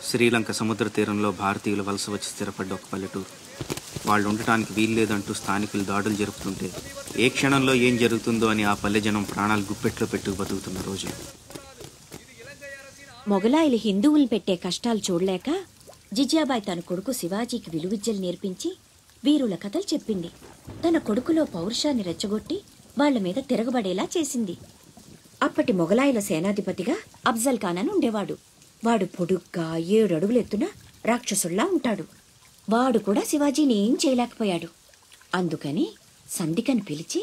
శ్రీలంక సముద్ర తీరంలో భారతీయులు వలస వచ్చి స్థిరపడ్డ ఒక పల్లెటూరు. వాళ్ళు ఉండటానికి వీల్లేదంటూ స్థానికులు దాడులు జరుపుతుంటే ఏ క్షణంలో ఏం జరుగుతుందో అని ఆ పల్లె జనం ప్రాణాలు గుప్పెట్లో పెట్టుకు బతుకుతున్న రోజు. మొగలాయిలు హిందువులు పెట్టే కష్టాలు చూడలేక జిజాబాయ్ తన కొడుకు శివాజీకి విలువిద్యలు నేర్పించి వీరుల కథలు చెప్పింది. తన కొడుకులో పౌరుషాన్ని రెచ్చగొట్టి వాళ్ల మీద తిరగబడేలా చేసింది. అప్పటి మొగలాయిల సేనాధిపతిగా అఫ్జల్ ఖాన్ అని ఉండేవాడు. వాడు పొడుగ్గా 7 అడుగులు ఎత్తున రాక్షసుల్లా ఉంటాడు. వాడు కూడా శివాజీని ఏం చేయలేకపోయాడు. అందుకని సంధికని పిలిచి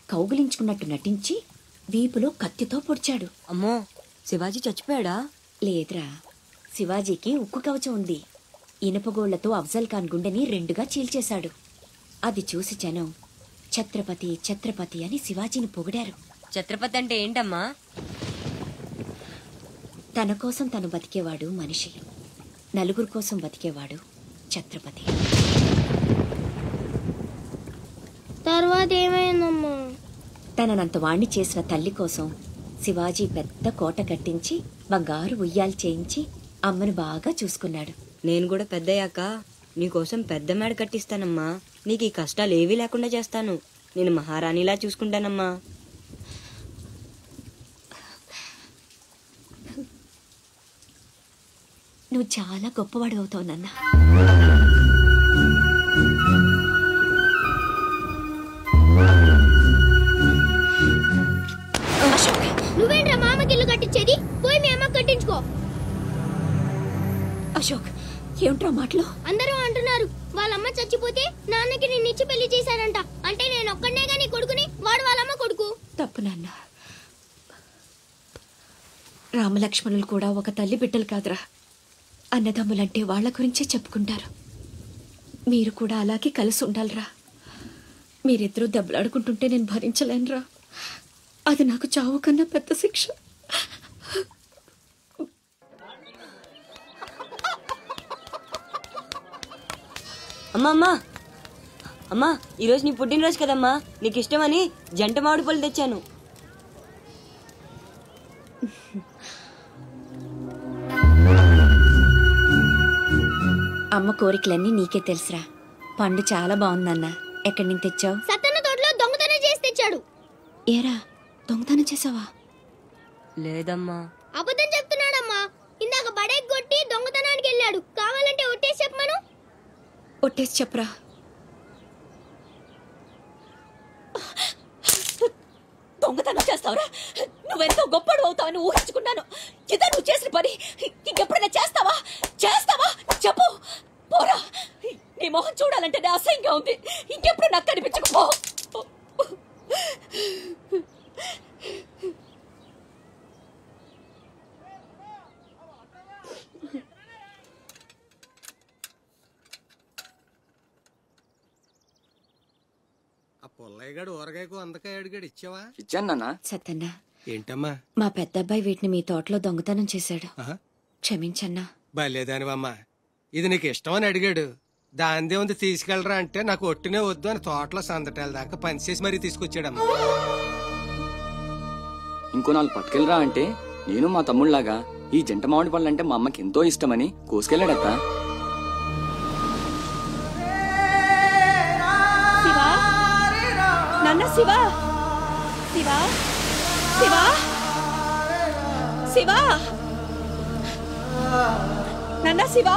కౌగిలించుకున్నట్టు నటించి వీపులో కత్తితో పొడిచాడు. అమ్మో, శివాజీ చచ్చిపోయాడా? లేదురా, శివాజీకి ఉక్కు కవచం ఉంది. ఇనుపగోళ్లతో అఫ్జల్ ఖాన్ గుండెని 2గా చీల్చేశాడు. అది చూసి జనం ఛత్రపతి ఛత్రపతి అని శివాజీని పొగిడారు. ఛత్రపతి అంటే ఏంటమ్మా? తన కోసం తను బతికేవాడు మనిషి, నలుగురు కోసం బతికేవాడు ఛత్రపతి. తర్వాత ఏమైందమ్మా? తననంత వాణ్ణి చేసిన తల్లి కోసం శివాజీ పెద్ద కోట కట్టించి బంగారు ఉయ్యాలు చేయించి అమ్మను బాగా చూసుకున్నాడు. నేను కూడా పెద్దయ్యాక నీకోసం పెద్ద మేడ కట్టిస్తానమ్మా. నీకు ఈ కష్టాలు ఏవీ లేకుండా చేస్తాను. నేను మహారాణిలా చూసుకుంటానమ్మా. నువ్వు చాలా గొప్పవాడు అవుతావు నాన్న. నువ్వేంట్రా మామకి ఇల్లు కట్టించేది? పోయి మీ అమ్మ కట్టించుకో. అశోక్, ఏమిట్రా మాటలు? అందరూ అంటున్నారు వాళ్ళమ్మ చచ్చిపోతే నాన్నకి నిన్నిచ్చి పెళ్లి చేశారంట. అంటే నేను ఒక్కడనే గాని కొడుకుని, వాడు వాళ్ళమ్మ కొడుకు. తప్పు నాన్న. రామలక్ష్మణులు కూడా ఒక తల్లి బిడ్డలు కాదురా. అన్నదమ్ములంటే వాళ్ల గురించే చెప్పుకుంటారు. మీరు కూడా అలాగే కలిసి ఉండాలిరా. మీరిద్దరూ దెబ్బలాడుకుంటుంటే నేను భరించలేనురా. అది నాకు చావు కన్నా పెద్ద శిక్ష. అమ్మా, అమ్మా, ఈరోజు నీ పుట్టినరోజు కదమ్మా. నీకు ఇష్టమని జంట మామిడి పళ్ళు తెచ్చాను. అమ్మ కోరికలన్నీ నీకే తెలుసురా. పండు చాలా బాగుందన్న. ఎక్కడి నుంచి తెచ్చావు? సత్తన్న తోటలో దొంగతనం చేసి తెచ్చాడు. ఏరా, దొంగతనం చేసావా? లేదమ్మా. అబద్ధం చెప్తున్నాడమ్మా. ఇందాక బడేకి కొట్టి దొంగతనానికి వెళ్ళాడు. కావాలంటే ఒట్టేసి చెప్పమను. ఒట్టేసి చెప్పరా. దొంగతనం చేస్తావురా? నువ్వెంతో గొప్పడు అవుతావని ఊహించుకున్నాను. ఇదే నువ్వు చేసిన పని. ఇంకెప్పుడైనా చేస్తావా? చెప్పు. పోరా, నీ మొహం చూడాలంటే అసహ్యంగా ఉంది. ఇంకెప్పుడు నాకు కనిపించకపో. పుల్లయ్యగాడు ఊరగాయకు అందకాయ అడిగాడు, ఇచ్చావా? ఇచ్చాను. సత్తన్నా, ఏంటమ్మా? మా పెద్దబ్బాయి వీటిని మీ తోటలో దొంగతనం చేశాడు. క్షమించన్నా. బలేదానివమ్మా. ఇది నీకు ఇష్టమని అడిగాడు. దాందే ఉంది తీసుకెళ్ళరా అంటే నాకు ఒట్టినే వద్దు అని తోటలో సందటాల దాకా పనిచేసి మరీ తీసుకొచ్చాడమ్మా. ఇంకో 4 పట్టుకెళ్ళరా అంటే నేను మా తమ్ముళ్లాగా ఈ జంట మామిడి పళ్ళు అంటే మా అమ్మకి ఎంతో ఇష్టమని కోసుకెళ్ళాడత్త. శివా, శివా, శివా, శివా, నాన్న శివా.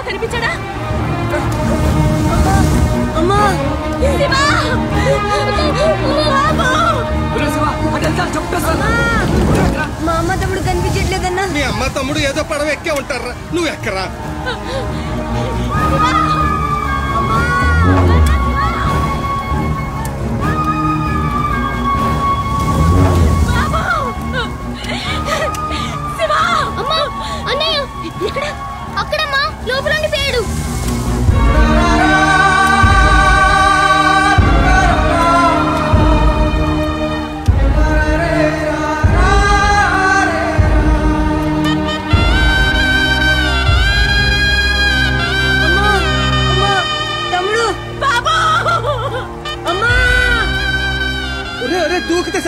కనిపించాడా? అమ్మా, మా అమ్మ తమ్ముడు కనిపించట్లేదన్నా. మీ అమ్మ తమ్ముడు ఏదో పడవ ఎక్కే ఉంటారా, నువ్వు ఎక్కరా. అక్కడమ్మా, లోపల ఉండిపోయాడు.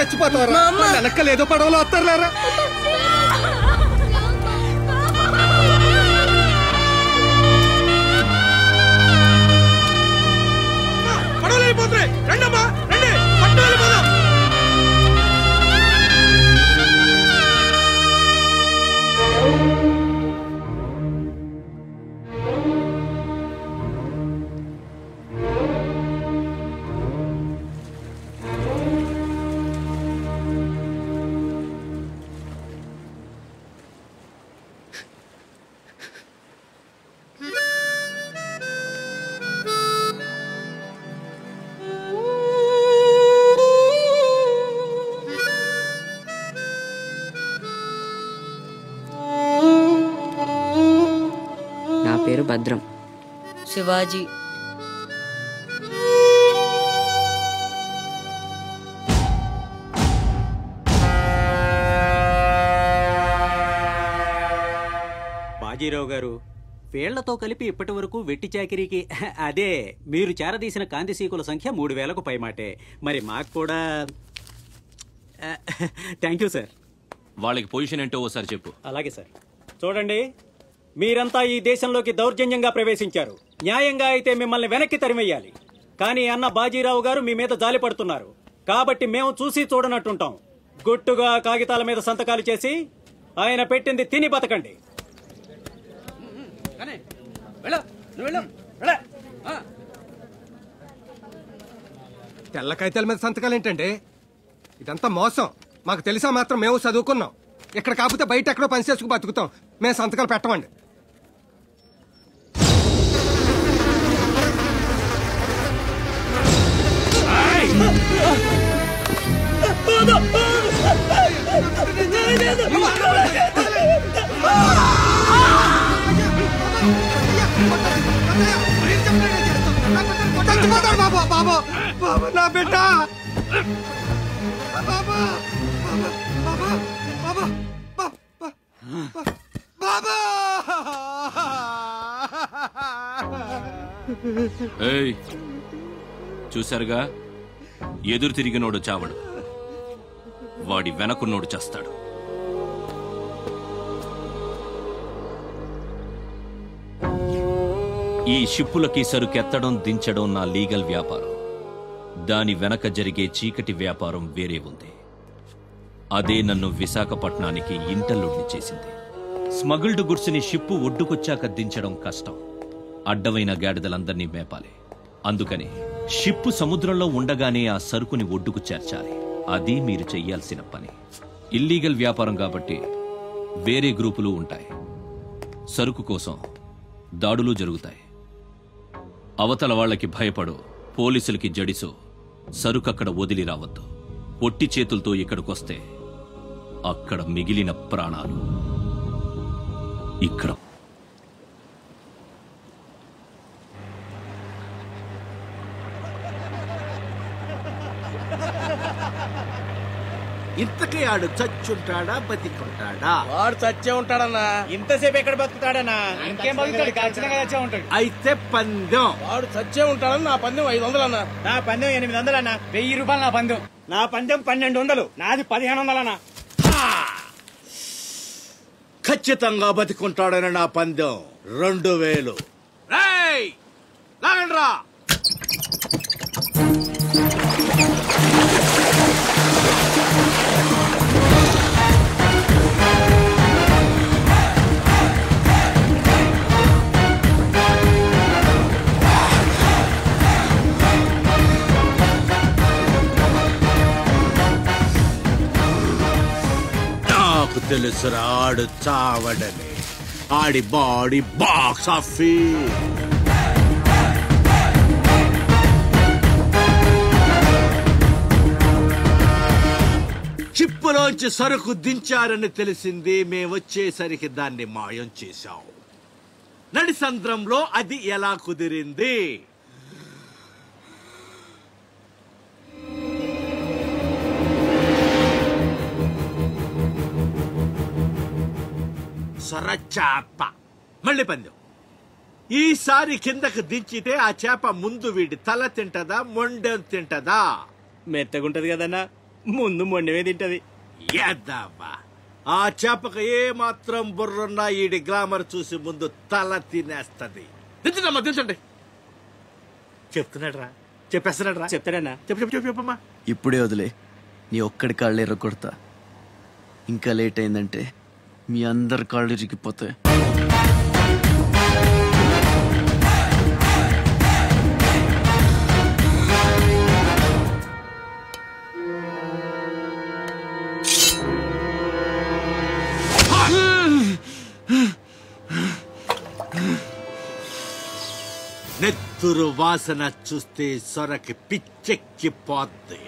చచ్చిపోతారా? వెనక్కలేదో పడవలో వస్తారులేరా? పడవలు అయిపోతున్నాయి, రండమ్మా రండి, పట్టణాలు పోదాం. నా పేరు భద్రం. శివాజీ. బాజీరావు గారు, వీళ్లతో కలిపి ఇప్పటి వరకు వెట్టి చాకిరీకి అదే మీరు చేరదీసిన కాంతిసీకుల సంఖ్య 3000కు పైమాటే. మరి మాకు కూడా థ్యాంక్ యూ సార్. వాళ్ళకి పొజిషన్ ఏంటో ఓసారి చెప్పు. అలాగే సార్. చూడండి, మీరంతా ఈ దేశంలోకి దౌర్జన్యంగా ప్రవేశించారు. న్యాయంగా అయితే మిమ్మల్ని వెనక్కి తరిమెయ్యాలి. కానీ అన్న బాజీరావు గారు మీ మీద జాలి పడుతున్నారు. కాబట్టి మేము చూసి చూడనట్టుంటాం. గుట్టుగా కాగితాల మీద సంతకాలు చేసి ఆయన పెట్టింది తిని బతకండి. తెల్ల కాగితాల మీద సంతకాలు ఏంటండి? ఇదంతా మోసం. మాకు తెలిసా మాత్రం మేము చదువుకున్నాం. ఇక్కడ కాకపోతే బయట ఎక్కడో పని చేసుకు బతుకుతాం. మేము సంతకాలు పెట్టమండి. నా బిడ్డ చూశారుగా, ఎదురు తిరిగినోడు చావడు, వాడి వెనకున్నోడు చేస్తాడు. ఈ షిప్పులకి సరుకెత్తడం దించడం నా లీగల్ వ్యాపారం. దాని వెనక జరిగే చీకటి వ్యాపారం వేరే ఉంది. అదే నన్ను విశాఖపట్నానికి ఇంటర్లుడ్ని చేసింది. స్మగుల్డ్ గుడ్స్ని షిప్పు ఒడ్డుకొచ్చాక దించడం కష్టం. అడ్డమైన గాడిదలందర్నీ మేపాలి. అందుకని షిప్పు సముద్రంలో ఉండగానే ఆ సరుకుని ఒడ్డుకు చేర్చాలి. అది మీరు చెయ్యాల్సిన పని. ఇల్లీగల్ వ్యాపారం కాబట్టి వేరే గ్రూపులు ఉంటాయి. సరుకు కోసం దాడులు జరుగుతాయి. అవతల వాళ్ళకి భయపడు, పోలీసులకి జడిసు సరుకక్కడ వదిలి రావద్దు. పొట్టి చేతులతో ఇక్కడికొస్తే అక్కడ మిగిలిన ప్రాణాలు ఇక్కడ. ఇంతకీ ఆడు చచ్చుంటాడా బతికుంటాడా? వాడు చచ్చే ఉంటాడన్నా. ఇంతసేపు ఎక్కడ బతుకుతాడన్నా? ఇంకేం బతుకుతాడు, ఖచ్చితంగా చచ్చే ఉంటాడు. అయితే పందెం. వాడు చచ్చే ఉంటాడని నా పందెం 500 అన్నా. నా పందెం 800 అన్నా. 1000 రూపాయలు నా పందెం. నా పందెం 1200. నాది 1500 అన్నా. ఖచ్చితంగా బతికుంటాడని నా పందెం 2000. లాగండ్రా. నాకు తెలుసురా ఆడు చావడని. ఆడి బాడీ బాక్స్ ఆఫీస్. చిప్పులోంచి సరుకు దించారని తెలిసింది. మేమొచ్చేసరికి దాన్ని మాయం చేశాం. నడిసంద్రంలో అది ఎలా కుదిరింది? సొరచాప. మళ్ళీ పందెం. ఈసారి కిందకు దించితే ఆ చేప ముందు వీడి తల తింటదా, మొండెం తింటదా? మెత్తగుంటది కదన్నా. ముందు మొండవే తింటది. ఏద్దామా ఆ చేపకు ఏ మాత్రం బుర్రున్నా ఈడి గ్లామర్ చూసి ముందు తల తినేస్తది. దించండమ్మా దించండి. చెప్తున్నాడ్రా చెప్పేస్తున్నాడ్రా. చెప్తాడన్నా. చెప్పమ్మా. ఇప్పుడే వదిలే, నీ ఒక్కడి కాళ్ళు ఎర్రగొడతా. ఇంకా లేట్ అయిందంటే మీ అందరి కాళ్ళు ఇరిగిపోతాయి. నెత్తురు వాసన చూస్తే సొరకి పిచ్చెక్కిపోద్ది.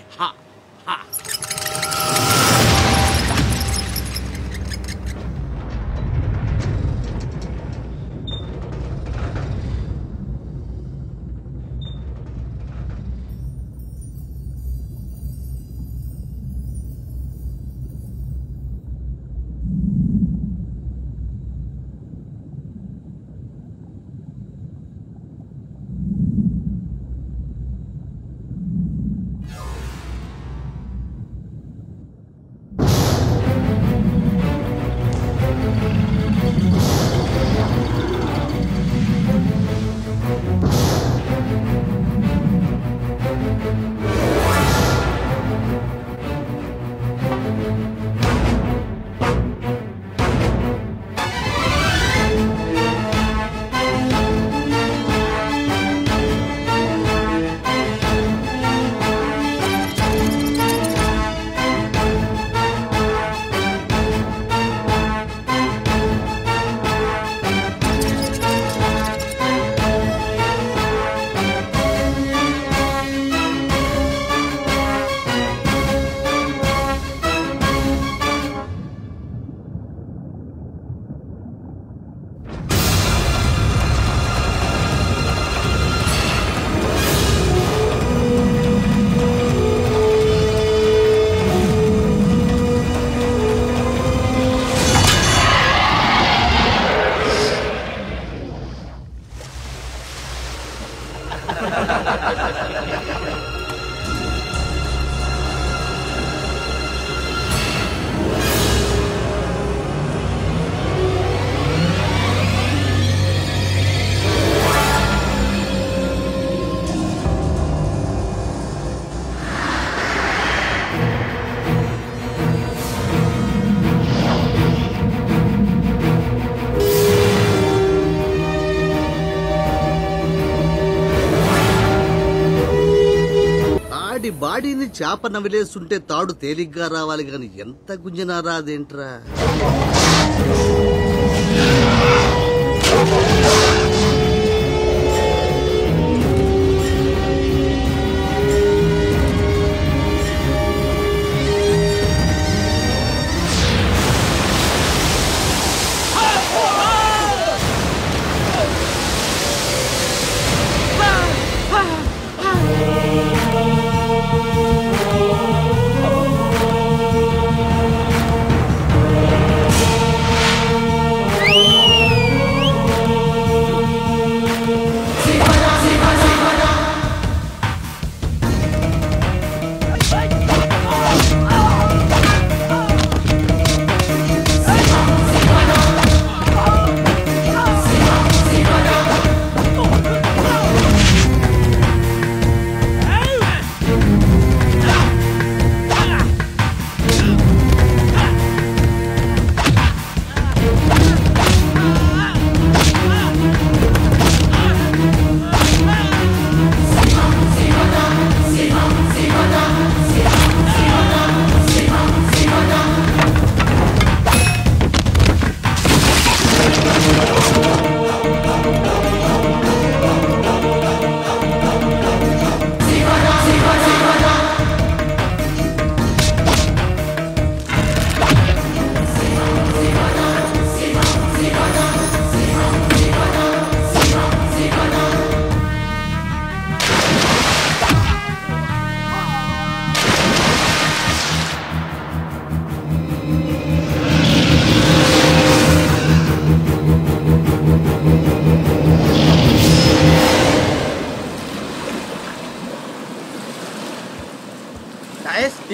బాడీని చేప నవిలేస్తుంటే తాడు తేలిగ్గా రావాలి గాని ఎంత గుంజనా రాదేంట్రా.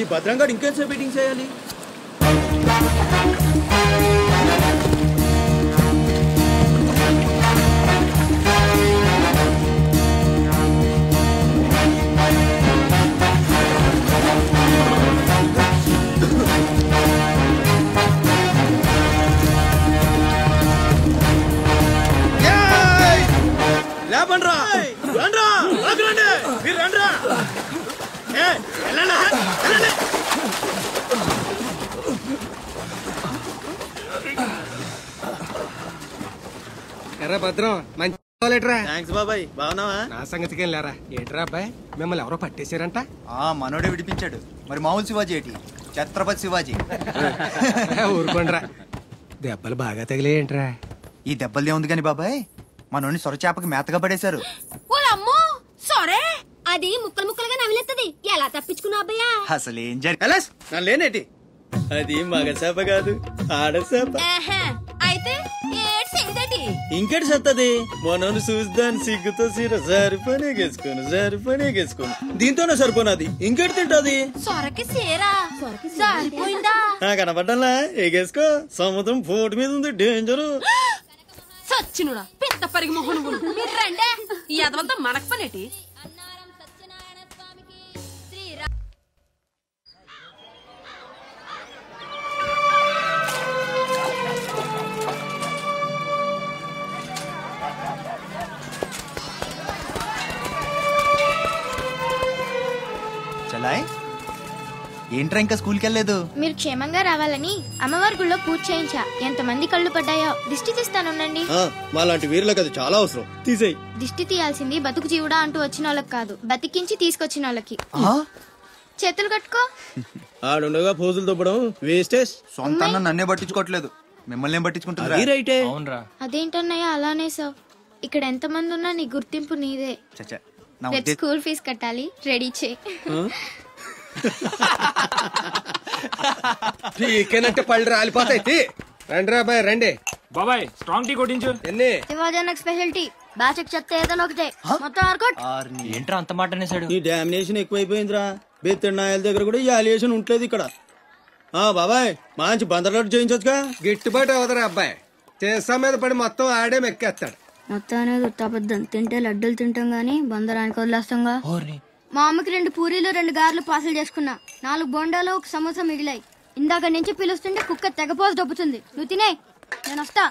ఈ భద్రంగాడు ఇంకేం మీటింగ్ చేయాలి? లేపండ్రా, రండ్రా, రండి, మీరు రండ్రా. ఎరా భద్రం మంచి థ్యాంక్స్ బాబాయ్. బాగున్నావా? నా సంగతికేం లేరా. ఏంట్రా అబ్బాయి, మిమ్మల్ని ఎవరో పట్టేశారంట? మనోడే విడిపించాడు. మరి మామూలు శివాజీ ఏంటి, ఛత్రపతి శివాజీ. ఊరుకోండిరా, దెబ్బలు బాగా తగిలేంట్రా? ఈ దెబ్బలదే ఉంది కానీ బాబాయ్, మనోని సొరచేపకి మేతగా పడేశారు. సరే, అది ముక్కలు ముక్కలుగా నవిలేస్తుంది. ఎలా తప్పించుకున్నా అబ్బయ్యా? అసలు ఏం జరిగింది లేనేటి? అది మగ చేప కాదు, ఆడసేప. అయితే ఇంకేటి సత్తది? మనోని చూస్తాను సిగ్గుతో సీర సరిపోనేగేసుకోను దీంతోనే సరిపోనది. ఇంకేటి తింటది? సొరకి సీరా సరిపోయిందా? కనపడ్డా ఎగేసుకో. సముద్రం పోటు మీద ఉంది, డేంజరు. సచ్చినుడా పెద్ద పరిగి మొహను మీరు రండే. ఈ అదవంతా మనకు పనేటి? చలాయ్ ఏంట్రా ఇంకా స్కూల్కి వెళ్ళలేదు? మీరు క్షేమంగా రావాలని అమ్మవారి గుళ్ళో పూజ చేయించా. ఎంతమంది కళ్ళు పడ్డాయో. దిష్టి తీస్తానుండండి. మాలాంటి వీరులకు అది చాలా అవసరం. తీసేయి. దిష్టి తీయాల్సింది బతుకు జీవుడా అంటూ వచ్చిన వాళ్ళకి కాదు, బతికించి తీసుకొచ్చిన వాళ్ళకి. చేతులు కట్టుకో. ఆడుండగా పోజులు తొప్పడం వేస్టేజ్. సొంత నన్నే పట్టించుకోవట్లేదు, మిమ్మల్ని ఏం పట్టించుకుంటారా? అదేంటన్నయ్య అలానే సార్. ఇక్కడ ఎంత మంది ఉన్నా నీ గుర్తింపు నీదే. రేపు స్కూల్ ఫీజు కట్టాలి, రెడీ చేయి. టీకేనంటే పళ్ళు రాలిపోతాయి. రండి రా బాయ్, రండి బాబాయ్. స్ట్రాంగ్ టీ కొట్టించు. ఎన్ని శివాజీ స్పెషల్ టీ. బ్యాచ్ చెప్తే ఏదైనా ఒకటే, మొత్తం ఆర్కోట్. ఏంట్రా అంత మాట అనేసాడు? ఈ డామినేషన్ ఎక్కువైపోయిందిరా. బెత్తడి నాయల దగ్గర కూడా ఈ అలియేషన్ ఉంటలేదు ఇక్కడ. బాబాయ్, మంచి బందర్లాట్ చేయించొచ్చుగా. గిట్టుబాటు అవదరా అబ్బాయి. చేసా మీద పడి మొత్తం ఆడే మెక్కేస్తాడు. మొత్తం అనేది ఉత్తాబద్ధం. తింటే లడ్డూలు తింటాం గానీ బందరానికి వదిలేస్తాంగా. మా అమ్మకి 2 పూరీలు 2 గారెలు పార్సల్ చేసుకున్నా. 4 బొండాలు 1 సమోసా మిగిలాయి. ఇందాక నుంచి పిలుస్తుంటే కుక్క తెగపోసి దొబ్బుతుంది. నువ్వు తినే, నేను వస్తా.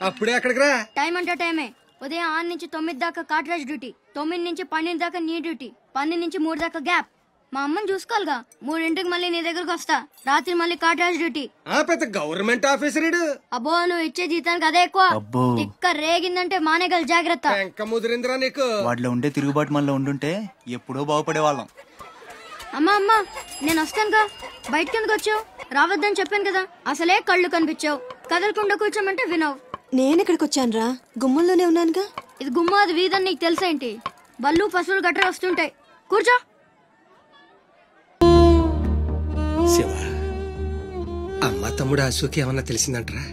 అప్పుడే అక్కడికి రా. టైం అంటే టైమే. ఉదయం 6 నుంచి 9 దాకా కాట్రాజ్ డ్యూటీ, 9 నుంచి 12 దాకా నీ డ్యూటీ, 12 నుంచి 3 దాకా గ్యాప్. మా అమ్మని చూసుకోవాలిగా. 3ంటికి మళ్ళీ నీ దగ్గరకు వస్తా. రాత్రి మళ్ళీ కాట్రాజ్ డ్యూటీ. పెద్ద గవర్నమెంట్ ఆఫీసర్. అబ్బో, నువ్వు ఇచ్చే జీతానికి అదే ఎక్కువ. ఇక్క రేగిందంటే మానేగల జాగ్రత్త. ముదిరిందిరా నీకు. వాటిలో ఉండే తిరుగుబాటు మనలో ఉండుంటే ఎప్పుడో బాగుపడే వాళ్ళం. అమ్మా అమ్మా, నేను వస్తానుగా. బయటకి ఎందుకు వచ్చావు? రావద్దని చెప్పాను కదా. అసలే కళ్ళు కనిపించావు. కదలకుండా కూర్చోమంటే వినవు. నేనెక్కడికి వచ్చాను రా, గుమ్మంలోనే ఉన్నానుగా. ఇది గుమ్మ, అది వీధని నీకు తెలుసేంటి? బళ్ళు పశువులు గట్రా వస్తుంటాయి. కూర్చో. శివ, అమ్మ తమ్ముడు అశోకి ఏమన్నా తెలిసిందంటరా?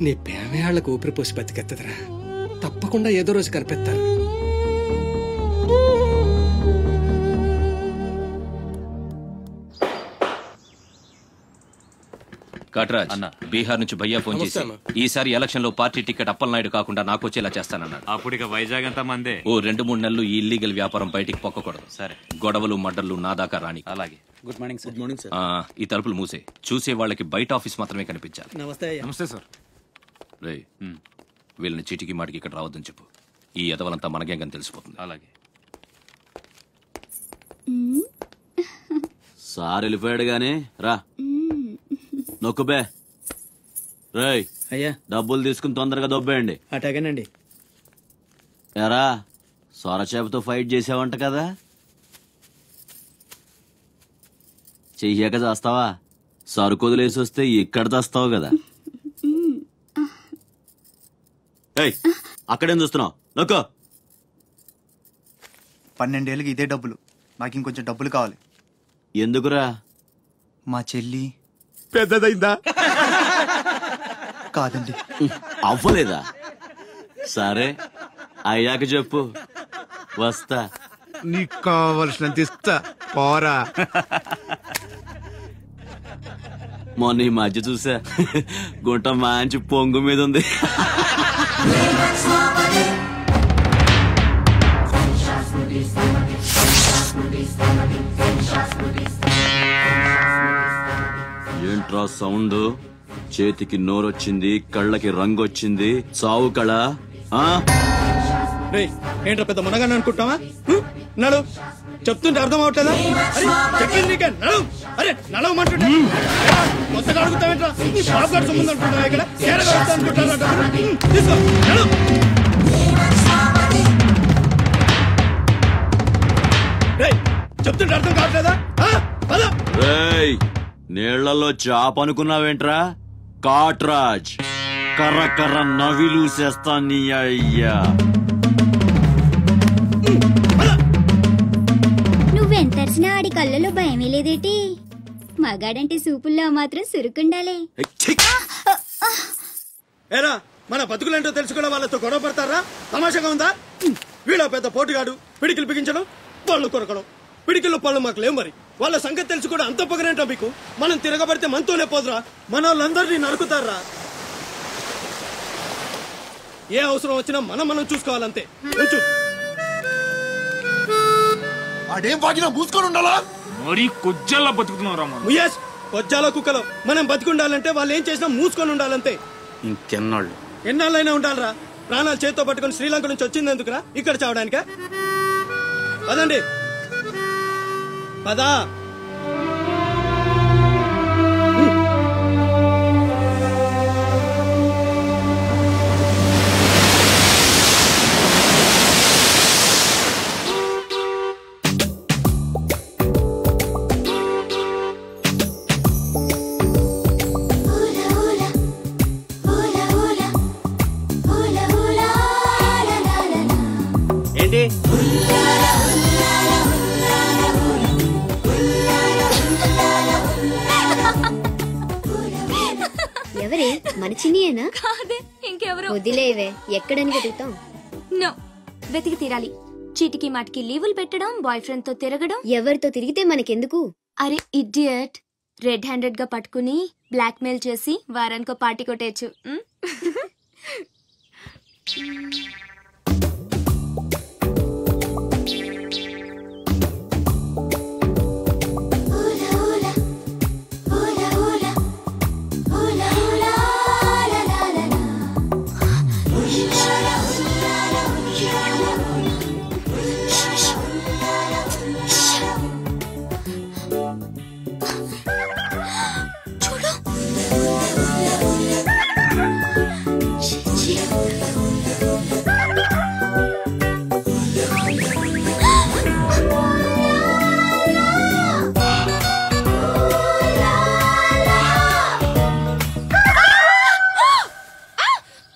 నీ ప్రేమే వాళ్ళకు ఊపిరి పోసి బతికెత్తదరా. తప్పకుండా ఏదో రోజు కనిపెత్తారు. కట్రాజ్ బీహార్ నుంచి భయ్యా ఫోన్ చేసి ఈసారి ఎలక్షన్ లో పార్టీ టికెట్ అప్పలనాయుడు కాకుండా నాకు వచ్చేలా చేస్తానన్నాడు. అప్పుడు ఇక వైజాగ్ అంతా మందే. ఓ 2-3 నెలలు ఈ ఇల్లీగల్ వ్యాపారం బయటికి పొక్కకూడదు. సరే, గొడవలు మడ్డర్లు నా దాకా రాని. అలాగే. Good morning sir. Good morning sir. ఈ తలుపులు మూసే. చూసే వాళ్ళకి బయట ఆఫీస్ మాత్రమే కనిపించాలి. నమస్తే. నమస్తే సార్. రే, వీళ్ళని చీటికి మాటికి ఇక్కడ రావద్దని చెప్పు. ఈ ఎదవలంతా మనకేం తెలిసిపోతుంది. అలాగే. సార్ వెళ్ళిపోయాడు గానీ రా నొక్కుబే. రేయ్ అయ్యా, డబ్బులు తీసుకుని తొందరగా దొబ్బేయండి. అటాగేనండి. ఎరా సొరచేపతో ఫైట్ చేసావంట కదా, చెయ్యాక చేస్తావా? సరుకొదిలేసి వస్తే ఇక్కడ చేస్తావు కదా. అక్కడేం చూస్తున్నావు? నొక్కో. 12 ఏళ్ళకి ఇదే డబ్బులు. నాకు ఇంకొంచెం డబ్బులు కావాలి. ఎందుకురా? మా చెల్లి పెద్దదైందా? కాదండి. అవ్వలేదా? సరే అయ్యాక చెప్పు, వస్తా. నీకు కావలసినంత ఇస్తా పోరా. మొన్న ఈ మధ్య చూసా గుంట మంచి పొంగు మీద ఉంది. ఏంట్రా సౌండ్? చేతికి నోరొచ్చింది, కళ్ళకి రంగు వచ్చింది, సావు కళ. ఏంట్రా పెద్ద మునగాన్ని అనుకుంటావా? నడు చెప్తుంటే అర్థం అవట్లేదా? అరే నడవమంటుంటే కొత్తగా అడుగుతావేంట్రా? నీ బాబు గారు సంబంధం అనుకుంటావా? ఇక్కడ అనుకుంటారా? తీసుకో నడు. చెప్తుంటే అర్థం కావట్లేదా? రేయ్, నీళ్లలో చాప అనుకున్నావేంట్రా? కాట్రాజ్ కర్ర కర్ర నవిలూసేస్తా నీ అయ్యా. నువ్వెంతరిసినా ఆడి కళ్ళలో భయమే లేదేటి? మగాడంటే సూపుల్లో మాత్రం సురుకుండాలే. ఏరా, మన బతుకులేంటో తెలుసుకునే వాళ్ళతో గొడవ పడతారా? తమాషాగా ఉందా? వీళ్ళ పెద్ద పోటుగాడు పిడికిలు బిగించడం, పళ్ళు కొరకడం. పిడికిల్లో పళ్ళు మాకు లేవు, మరి వాళ్ళ సంగతి తెలుసు కూడా అంత పొగరేంటో మీకు? మనం తిరగబడితే మనతోనే పోదురా, మన వాళ్ళందరినీ నరుకుతారా? ఏ అవసరం వచ్చినా మనం చూసుకోవాలంతే. అదేం బాగినా మూసుకొని ఉండాలా? మరి కొజ్జల్లా బతుకుతున్నారా? కొజ్జాల కుక్కలో మనం బతుకుండాలంటే వాళ్ళు ఏం చేసినా మూసుకొని ఉండాలంతే. ఎన్నాళ్ళైనా ఉండాలరా? ప్రాణాలు చేత్తో పట్టుకుని శ్రీలంక నుంచి వచ్చింది ఎందుకురా? ఇక్కడ చావడానికా? పదండి పదా. ఏంటి ఎవరే? మన చిన్నియేనా? కాదే, ఇంకెవరు? వదిలేవే, ఎక్కడని వెతుకుతాం? నో, వెతికి తీరాలి. చీటికి మాటికి లీవులు పెట్టడం, బాయ్ ఫ్రెండ్ తో తిరగడం. ఎవరితో తిరిగితే మనకెందుకు? అరే ఇడియట్, రెడ్ హ్యాండెడ్ గా పట్టుకుని బ్లాక్ మెయిల్ చేసి వారానికో పార్టీ కొట్టేయచ్చు.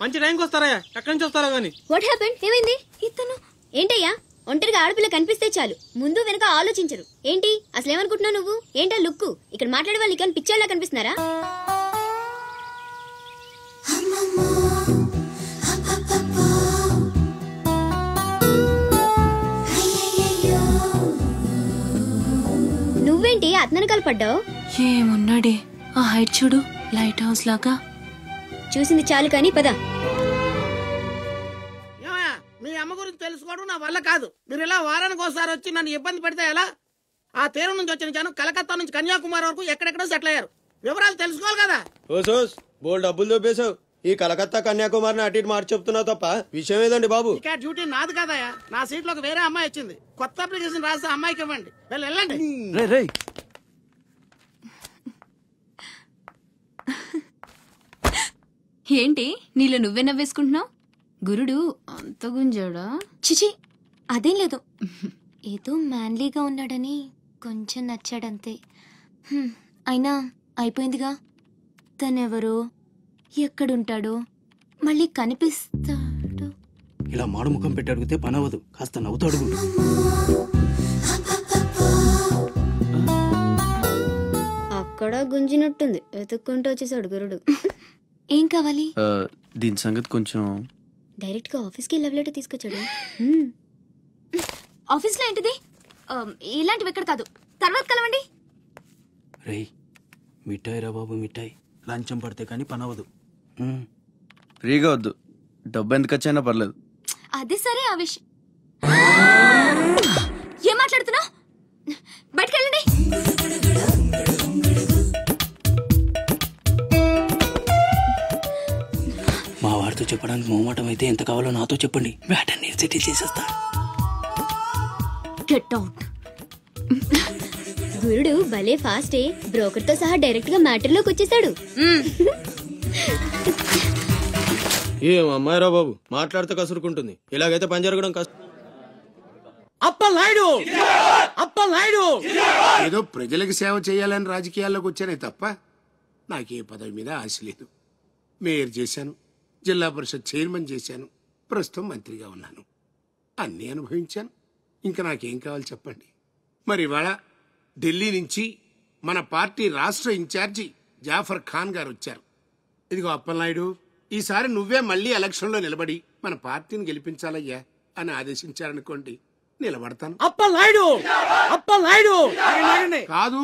మంచి టైంకి వస్తారా? ఎక్కడి నుంచి వస్తారా గానీ? What happened? ఏమైంది? ఇతను ఏంటయ్యా? ఒంటరిగా ఆడపిల్ల కనిపిస్తే చాలు ముందు వెనక ఆలోచించరు. ఏంటి అసలు ఏమనుకుంటున్నావు నువ్వు? ఏంటా లుక్కు? ఇక్కడ మాట్లాడే వాళ్ళు కానీ పిచ్చోళ్ళ కనిపిస్తున్నారా? నువ్వేంటి అతనకాల పడ్డావు? ఏమున్నాడే ఆ హైట్ చూడు, లైట్ హౌస్ లాగా. చూసింది చాలు కానీ పద. మీ అమ్మ గురించి తెలుసుకోవడం నా వల్ల కాదు. మీరు ఇలా వారానికి ఒకసారి వచ్చి నన్ను ఇబ్బంది పెడితే ఎలా? ఆ తీరం నుంచి వచ్చిన జనం కలకత్తా నుంచి కన్యాకుమారి వరకు ఎక్కడెక్కడో సెటిల్ అయ్యారు. వివరాలు తెలుసుకోవాలి కదా. బోల్ డబ్బులు దొబ్బేశావు. ఈ కలకత్తా కన్యాకుమారిని అటు ఇటు మార్చి చెప్తున్నావు తప్ప విషయం ఏదండి బాబు? ఇక డ్యూటీ నాది కదయా. నా సీట్ లోకి వేరే అమ్మాయి వచ్చింది. కొత్త అప్లికేషన్ రాస్తే అమ్మాయికి ఇవ్వండి. వెళ్ళండి. ఏంటి నీలో నువ్వే నవ్వేసుకుంటున్నావు? గురుడు అంత గుంజాడా? చిచి, అదేం లేదు. ఏదో మ్యాన్లీగా ఉన్నాడని కొంచెం నచ్చాడంతే. అయినా అయిపోయిందిగా. తనెవరో, ఎక్కడుంటాడో, మళ్ళీ కనిపిస్తాడు. ఇలా మాడుముఖం పెట్టి అడిగితే పని అవ్వదు. కాస్త నవ్వుతూ అడుగు. అక్కడ గుంజినట్టుంది. వెతుక్కుంటూ వచ్చేసాడు గురుడు. ఏం కావాలి? దీని సంగతి కొంచెం డైరెక్ట్ గా ఆఫీస్ కి లవ్ లెటర్ తీసుకొచ్చాడు. ఆఫీస్లో ఏంటిది? ఇలాంటివి ఎక్కడ కాదు, తర్వాత కలవండి. రేయ్ మిఠాయి రా బాబు, మిఠాయి. లంచం పడితే కానీ పని అవ్వదు. ఫ్రీగా వద్దు, డబ్బు ఎంత ఖర్చైనా పర్లేదు. అది సరే, ఆ విషయం ఏం మాట్లాడుతున్నావు? బయటకు వెళ్ళండి. మా వాడితో చెప్పడానికి మొహమాటం అయితే ఎంత కావాలో నాతో చెప్పండి, బ్యాటర్ నేను సెటిల్ చేసేస్తా. Get out. గురుడు భలే ఫాస్టే, బ్రోకర్ తో సహా డైరెక్ట్ గా మ్యాటర్ లోకి వచ్చేసాడు. ఏం అమ్మాయిరా బాబు, మాట్లాడితే కసురుకుంటుంది. ఇలాగైతే పని జరగడం కష్టం. అప్పలనాయుడు, అప్పలనాయుడు, ఏదో ప్రజలకు సేవ చేయాలని రాజకీయాల్లోకి వచ్చానే తప్ప నాకే పదవి మీద ఆశ లేదు. మేయర్ చేశాను, జిల్లా పరిషత్ చైర్మన్ చేశాను, ప్రస్తుతం మంత్రిగా ఉన్నాను. అన్నీ అనుభవించాను. ఇంకా నాకేం కావాలి చెప్పండి. మరి ఇవాళ ఢిల్లీ నుంచి మన పార్టీ రాష్ట్ర ఇన్ఛార్జి జాఫర్ ఖాన్ గారు వచ్చారు. ఇదిగో అప్పలనాయుడు, ఈసారి నువ్వే మళ్ళీ ఎలక్షన్లో నిలబడి మన పార్టీని గెలిపించాలయ్యా అని ఆదేశించారనుకోండి, నిలబడతాను. అప్పలనాయుడు, అప్పలనాయుడు కాదు,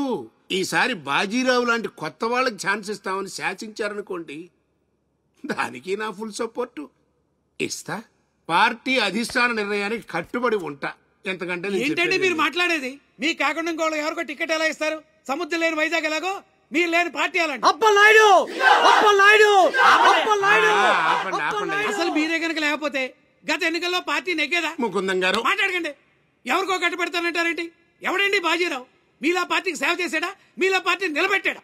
ఈసారి బాజీరావు లాంటి కొత్త వాళ్ళకి ఛాన్స్ ఇస్తామని శాసించారనుకోండి, దానికి నా ఫుల్ సపోర్టు ఇస్తా. పార్టీ అధిష్టాన నిర్ణయానికి కట్టుబడి ఉంటా. ఎంతకంటే ఏంటంటే మీరు మాట్లాడేది? మీ కాకుండా ఇంకో ఎవరికో టికెట్ ఎలా ఇస్తారు? సముద్రం లేని వైజాగ్ ఎలాగో మీరు లేని పార్టీ అలాంటి. అప్పలనాయుడు, అప్పలనాయుడు, అప్పలనాయుడు. అసలు మీరే కనుక లేకపోతే గత ఎన్నికల్లో పార్టీ నెగ్గేదా? ముకుందం గారు మాట్లాడకండి. ఎవరికో కట్టుబెడతానంటారేంటి? ఎవడండి బాజీరావు? మీలా పార్టీకి సేవ చేశాడా? మీలా పార్టీని నిలబెట్టాడా?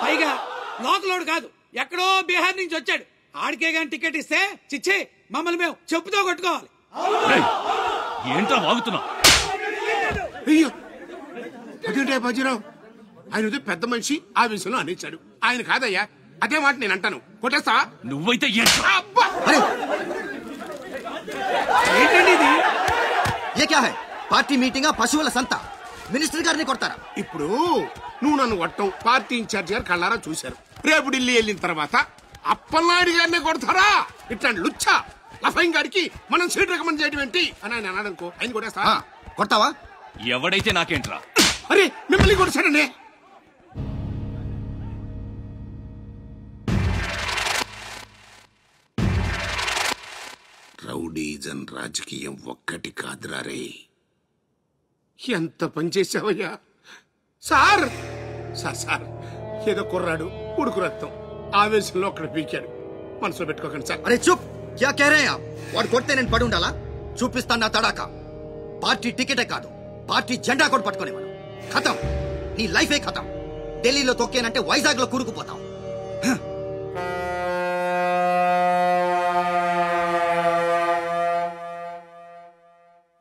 పైగా లోకలోడు కాదు, ఎక్కడో బీహార్ నుంచి వచ్చాడు. ఆడికే గాని టికెట్ ఇస్తే చిచ్చే మమ్మల్ని మేము చెప్పుతో కొట్టుకోవాలి. ఏంటో వాగుతున్నా? అయ్యో అదేంటే బాజీరావు, ఆయన పెద్ద మనిషి ఆ విషయంలో అనేచ్చాడు. ఆయన కాదయ్యా, అదే మాట నేను అంటాను. కొట్టేస్తావా? నువ్వైతే ఏంటండి ఇది? ఏ క్యా హై? పార్టీ మీటింగ్ పశువుల సంత, మినిస్టర్ గారిని కొడతారా? ఇప్పుడు నువ్వు నన్ను కొట్టం పార్టీ ఇన్ఛార్జ్ గారు కళ్ళారా చూశారు. రేపు ఢిల్లీ వెళ్ళిన తర్వాత అప్పలనాయుడు గారిని కొడతారా? ఇట్లాంటి లుచ్చా లఫైన్ గారికి మనం సీట్ రికమెండ్ చేయడం ఏంటి అని ఆయన అన్నాడనుకో, ఆయన కొట్టేస్తా. కొడతావా? ఎవడైతే నాకేంట్రా? అరే మిమ్మల్ని కొట్టాడండి. రౌడీజన్ రాజకీయం ఒక్కటి కాదురా రే. ఎంత పనిచేసావయ్యా సార్. సార్ ఏదో కుర్రాడు, ఉడుకు రక్తం, ఆవేశంలో అక్కడ పీకాడు. మనసులో పెట్టుకోకండి సార్. అరే చూప్, క్యా కహ రహే ఆప్? వాడు కొడితే నేను పడి ఉండాలా? చూపిస్తాను నా తడాక. పార్టీ టికెటే కాదు, పార్టీ జెండా కూడా పట్టుకునే మనం. ఖతం, నీ లైఫే ఖతం. ఢిల్లీలో తొక్కేనంటే వైజాగ్ లో కూరుకుపోతాం.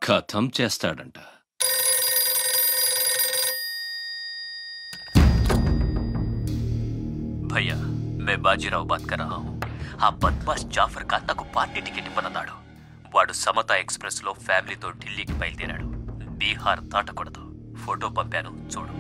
ఖతం చేస్తాడంట. भैया मैं बाजीराव बात कर रहा हूँ. ఆ బద్మాష్ జాఫర్ ఖాన్ నాకు పార్టీ టికెట్ ఇవ్వనన్నాడు. వాడు సమతా ఎక్స్ప్రెస్ లో ఫ్యామిలీతో ఢిల్లీకి బయలుదేరాడు. బీహార్ దాటకూడదు. ఫోటో పంపాను చూడు.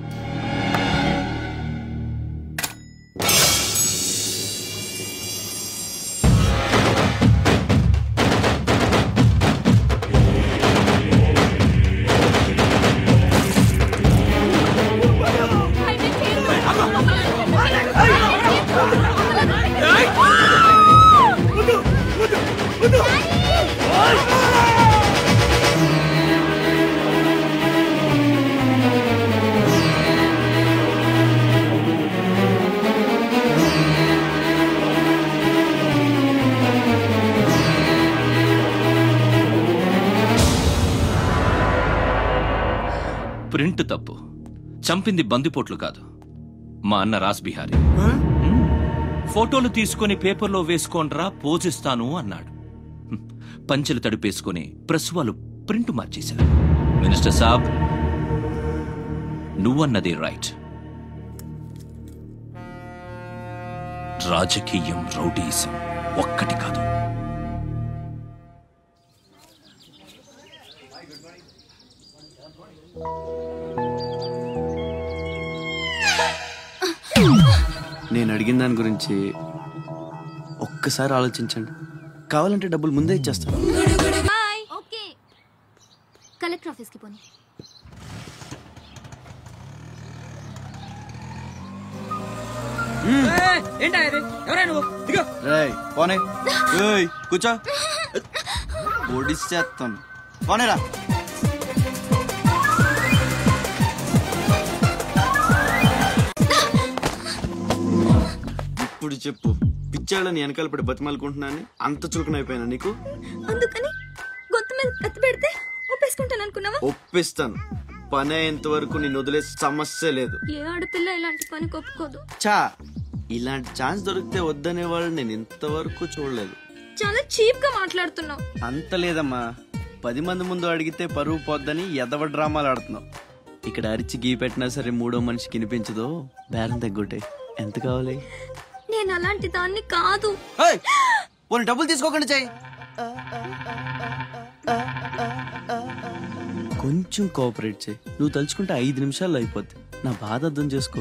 ప్రింట్ తప్పు, చంపింది బందిపోట్లు కాదు, మా అన్న రాస్ బిహారీ. ఫోటోలు తీసుకుని పేపర్లో వేసుకోండ్రా పోజిస్తాను అన్నాడు. పంచెలు తడిపేసుకుని ప్రెస్ వాళ్ళు ప్రింట్ మార్చేశారు. మినిస్టర్ సాబ్, నువ్వన్నది రైట్. రాజకీయం రౌడీయిజం ఒక్కటి కాదు. నేను అడిగిన దాని గురించి ఒక్కసారి ఆలోచించండి. కావాలంటే డబ్బులు ముందే ఇచ్చేస్తాను. ఓకే. కలెక్టర్ ఏంటా ఇది? ఎవరా నువ్వు? దిగో. రేయ్ పోనే. ఏయ్ కూర్చో. ఓడిచేస్తాను. పోనేరా. ఇప్పుడు చెప్పు, పిచ్చాళ్ళని వెనకాల పడి బతిమాలుకుంటున్నాను అంత చులకనైపోయినా నీకు? అందుకని గొంతు మీద కత్తి పెడితే ఒప్పేసుకుంటాను అనుకున్నావా? ఒప్పిస్తాను. పని అయ్యేంత వరకు నేను వదిలే సమస్య లేదు. ఏ ఆడపిల్ల ఇలాంటి పని ఒప్పుకోదు. చా, ఇలాంటి ఛాన్స్ దొరికితే వద్దనే వాళ్ళు నేను ఇంతవరకు చూడలేదు. చాలా చీప్ గా మాట్లాడుతున్నావు. అంత లేదమ్మా, 10 మంది ముందు అడిగితే పరువు పోద్దని ఎదవ డ్రామాలు ఆడుతున్నావు. ఇక్కడ అరిచి గీ పెట్టినా సరే మూడో మనిషికి వినిపించదో బేరం తగ్గుంటే ఎంత కావాలి? నేను అలాంటి దాన్ని కాదు. పోనీ డబ్బులు తీసుకోకుండా చెయ్యి. కొంచెం కోఆపరేట్ చేయి. నువ్వు తలుచుకుంటే 5 నిమిషాల్లో అయిపోద్ది. నా బాధ అర్థం చేసుకో.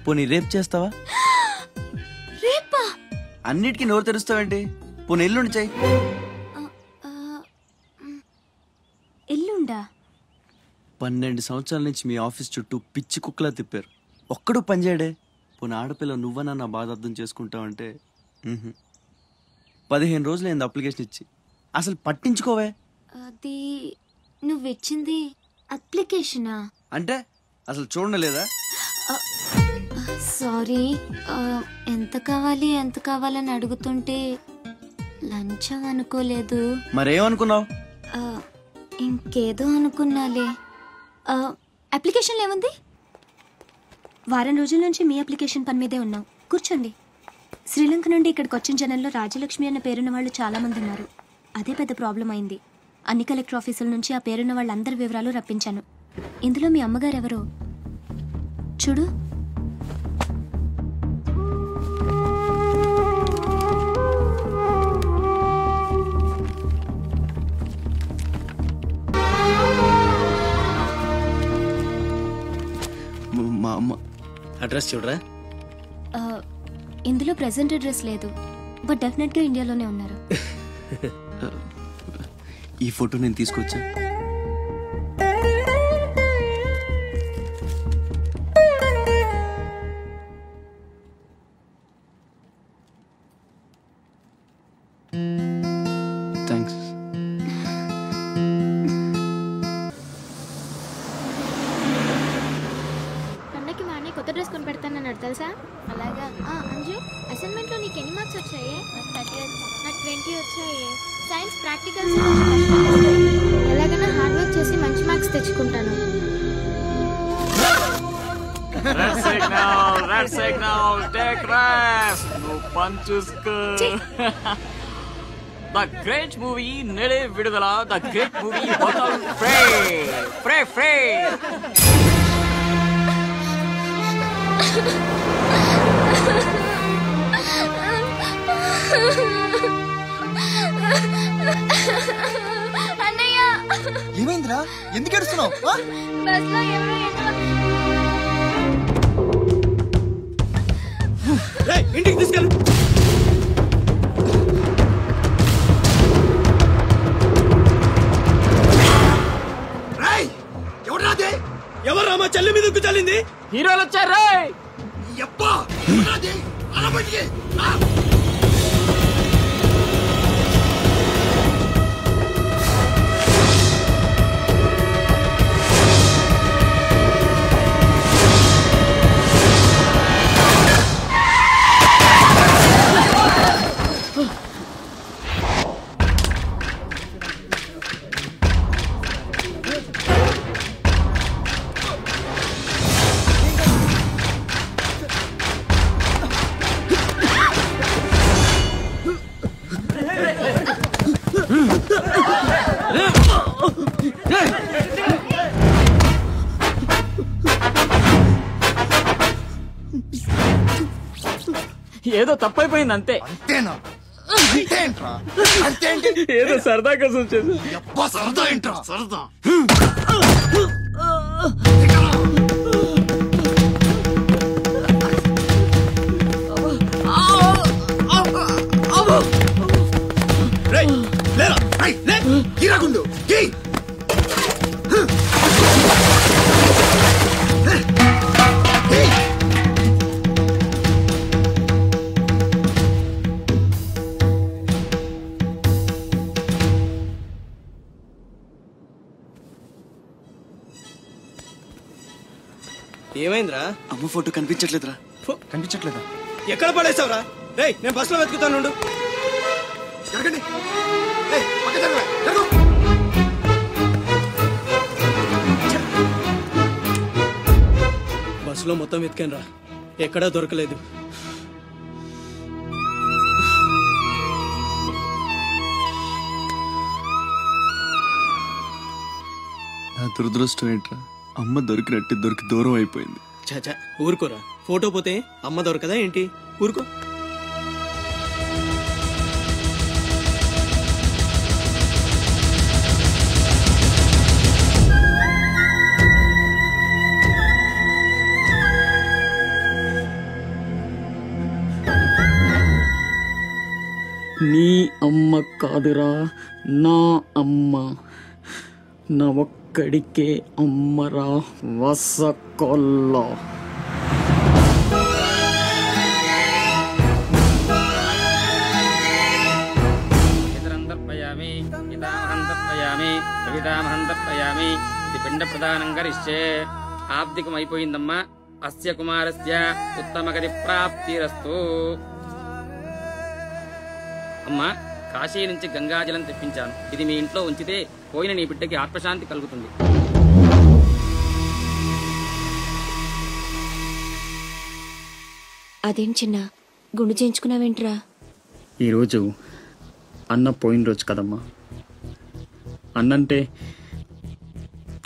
పోనీ రేపు చేస్తావా? రేపా? అన్నిటికీ నోరు తెరుస్తావేంటి? పోనీ ఎల్లుండి చెయ్యి. ఎల్లుండా? 12 సంవత్సరాల నుంచి మీ ఆఫీస్ చుట్టూ పిచ్చి కుక్కలా తిప్పారు, ఒక్కడు పనిచేయడే. పోనీ ఆడపిల్ల నువ్వన్నా నా బాధ అర్థం చేసుకుంటావంటే 15 రోజులు అయింది అప్లికేషన్ ఇచ్చి, అసలు పట్టించుకోవే. అది నువ్విచ్చింది అప్లికేషనా? అంటే అసలు చూడలేదా? సారీ, ఎంత కావాలని అడుగుతుంటే లంచం అనుకోలేదు. మరేమనుకున్నావు? ఇంకేదో అనుకున్నాలే. అప్లికేషన్లో ఏముంది? వారం రోజుల నుంచి మీ అప్లికేషన్ పని మీదే ఉన్నాం. కూర్చోండి. శ్రీలంక నుండి ఇక్కడికి వచ్చిన జనంలో రాజలక్ష్మి అన్న పేరున్న వాళ్ళు చాలా మంది ఉన్నారు. అదే పెద్ద ప్రాబ్లం అయింది. అన్ని కలెక్టర్ ఆఫీసుల నుంచి ఆ పేరున్న వాళ్ళందరి వివరాలు రప్పించాను. ఇందులో మీ అమ్మగారు ఎవరో చూడు. మా అమ్మ అడ్రస్ చూడరా. ఇందులో ప్రెసెంట్ అడ్రస్ లేదు, బట్ డెఫినెట్ గా ఇండియాలోనే ఉన్నారు. ఈ ఫోటో నేను తీసుకొచ్చా. థ్యాంక్స్. పండక్కి మా అన్నయ్య కొత్త డ్రెస్ కొని పెడతానన్నాడు తెలుసా? అలాగా. అంజు, అసైన్మెంట్ లో నీకు ఎన్ని మార్క్స్ వచ్చాయి? నాకు 20 వచ్చాయి. సైన్స్ ప్రాక్టికల్స్ ఎలాగైనా హార్డ్ వర్క్ చేసి మంచి మార్క్స్ తెచ్చుకుంటాను. Red signal, take rest. No punches. The great movie Nede Vidudala, the great movie Hotel Frey. అన్నయ్య, ఏమైందిరా? ఎందుకు ఏడుస్తున్నావు? బస్ లో ఎవరో ఇంటికి తీసుకెళ్ళు. ఎవరు రామా చెల్లి మీద ఉక్కు చల్లింది? హీరోలు వచ్చారు. ఏదో తప్పైపోయింది అంతే. అంతేనా? ఏదో సరదా కోసం చేసి. సరదా ఏంట్రా? సరదా గిరాకుండు అమ్మ ఫోటో కనిపించట్లేదురా. కనిపించట్లేదా? ఎక్కడ పడేసావురా? రేయ్ నేను బస్సులో వెతుకుతాను. జరగండి. బస్సులో మొత్తం వెతికాను రా, ఎక్కడా దొరకలేదు. నా దురదృష్టం ఏంట్రా, అమ్మ దొరికి దూరం అయిపోయింది. చాచా ఊరుకోరా, ఫోటో పోతే అమ్మ దొరకదా ఏంటి? ఊరుకో. నీ అమ్మ కాదురా, నా అమ్మ. నా ఒక్కడికే అమ్మరా వసకొల్ల. ఇతరందర్పయామి పితామహంతర్పయామి ప్రపితామహంతర్పయామి ఇది పిండ ప్రదానం కరిష్యే. ఆబ్దికమైపోయిందమ్మా. అస్య కుమారస్య ఉత్తమగతి ప్రాప్తిరస్తు. అమ్మా, కాశీ నుంచి గంగాజలం తెప్పించాను. ఇది మీ ఇంట్లో ఉంచితే పోయిన నీ బిడ్డకి ఆత్మశాంతి కలుగుతుంది. అదేం చిన్న గుండు చేయించుకున్నావేంట్రా? ఈరోజు అన్న పోయిన రోజు కదమ్మా. అన్నంటే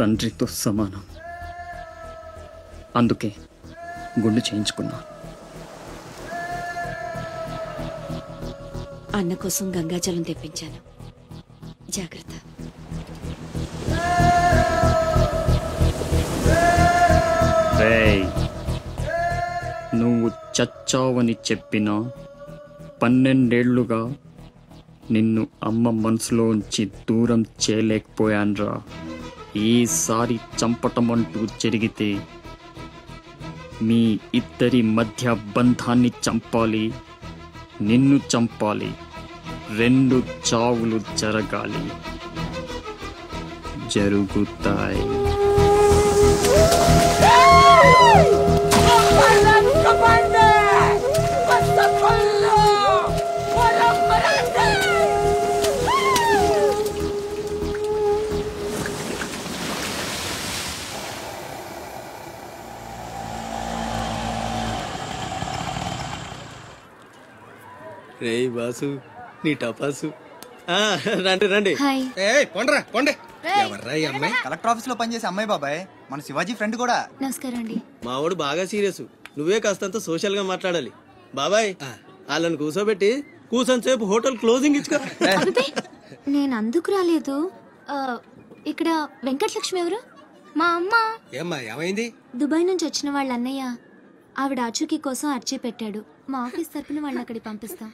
తండ్రితో సమానం. అందుకే గుండు చేయించుకున్నా. అన్న కోసం గంగాజలం తెప్పించాను, జాగ్రత్త. రేయ్, నువ్వు చచ్చావని చెప్పిన 12 ఏళ్లుగా నిన్ను అమ్మ మనసులోంచి దూరం చేయలేకపోయాన్రా. ఈసారి చంపటం అంటూ జరిగితే మీ ఇద్దరి మధ్య బంధాన్ని చంపాలి, నిన్ను చంపాలి. 2 చావులు జరగాలి. జరుగుతాయి. రే బాసు, నీ టపాసు. రండి రండి. కొండ్రా కొండే. ఎవర్రా ఈ అమ్మాయి? కలెక్టర్ ఆఫీస్ లో పనిచేసే అమ్మాయి బాబాయ్, మన శివాజీ ఫ్రెండ్ కూడా. నమస్కారం అండి. మావాడు బాగా సీరియస్, నువ్వే కాస్తంత సోషల్ గా మాట్లాడాలి. బాబాయ్ వాళ్ళని కూర్చోబెట్టి కూర్చొని సేపు హోటల్ క్లోజింగ్ ఇచ్చుకో. నేను అందుకు రాలేదు. ఇక్కడ వెంకటలక్ష్మి ఎవరు? మా అమ్మ. ఏమ్మా ఏమైంది? దుబాయ్ నుంచి వచ్చిన వాళ్ళ అన్నయ్య ఆవిడ ఆచూకీ కోసం అర్జీ పెట్టాడు. మా ఆఫీస్ తరపున వాళ్ళని అక్కడికి పంపిస్తాం.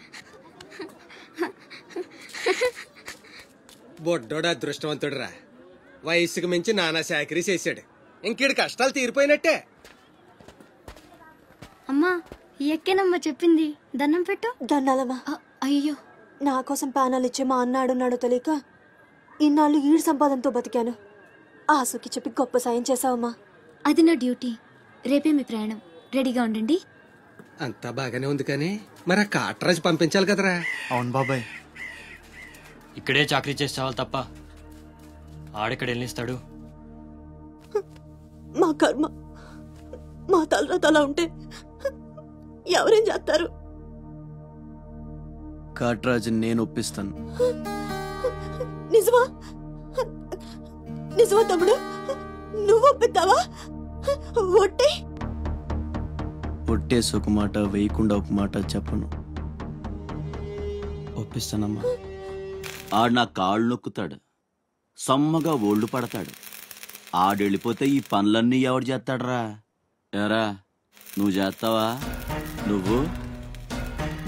బొడ్డోడు అదృష్టవంతుడురా, వయసుకు మించి నానా చాకరీ చేశాడు. ఇంకీడి కష్టాలు తీరిపోయినట్టే. అమ్మా ఎక్కేనమ్మా చెప్పింది, దండం పెట్టు. దండాలమ్మా. అయ్యో, నా కోసం పానాలు ఇచ్చే మా అన్న ఆడున్నాడో తెలియక ఇన్నాళ్ళు ఈడు సంపాదనతో బతికాను. ఆసుకి చెప్పి గొప్ప సాయం చేసావమ్మా. అది నా డ్యూటీ. రేపే మీ ప్రయాణం, రెడీగా ఉండండి. అంతా బాగానే ఉంది కానీ మరి ఆ కాట్రాజు పంపించాలి కదరా. అవును బాబాయ్. ఇక్కడే చాకరీ చేసి చావాలి తప్ప ఆడెక్కడ వెళ్ళిస్తాడు? మా కర్మ, మా తలరాత అలా ఉంటే ఎవరేం చేస్తారు? కాట్రాజు నేను ఒప్పిస్తాను. నిజమా? నిజమా తమ్ముడు? నువ్వు ఒప్పిద్దావా? ఒట్టే ఒట్టేసి ఒక మాట, వేయకుండా ఒక మాట చెప్పను. ఒప్పిస్తానమ్మా. ఆడు నా కాళ్ళు నొక్కుతాడు, సమ్మగా ఒళ్ళు పడతాడు. ఆడెళ్ళిపోతే ఈ పనులన్నీ ఎవడు చేస్తాడరా? ఎరా నువ్వు చేస్తావా? నువ్వు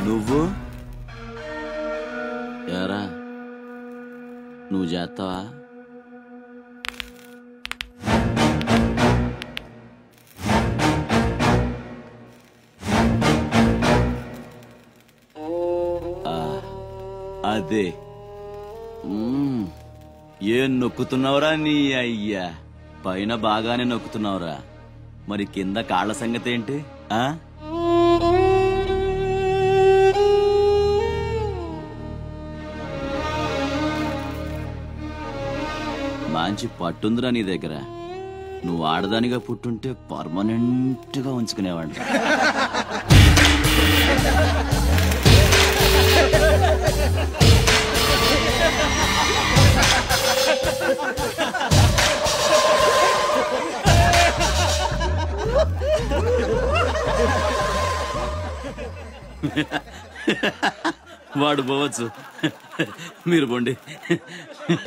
నువ్వు ఎరా నువ్వు చేస్తావా? అదే ఏం నొక్కుతున్నావురా నీ అయ్యా? పైన బాగానే నొక్కుతున్నావురా. మరి కింద కాళ్ళ సంగతి ఏంటి? ఆ మంచి పట్టుందిరా నీ దగ్గర. నువ్వు ఆడదానిగా పుట్టుంటే పర్మనెంట్ గా ఉంచుకునేవాడి. వాడు పోవచ్చు, మీరు పోండి.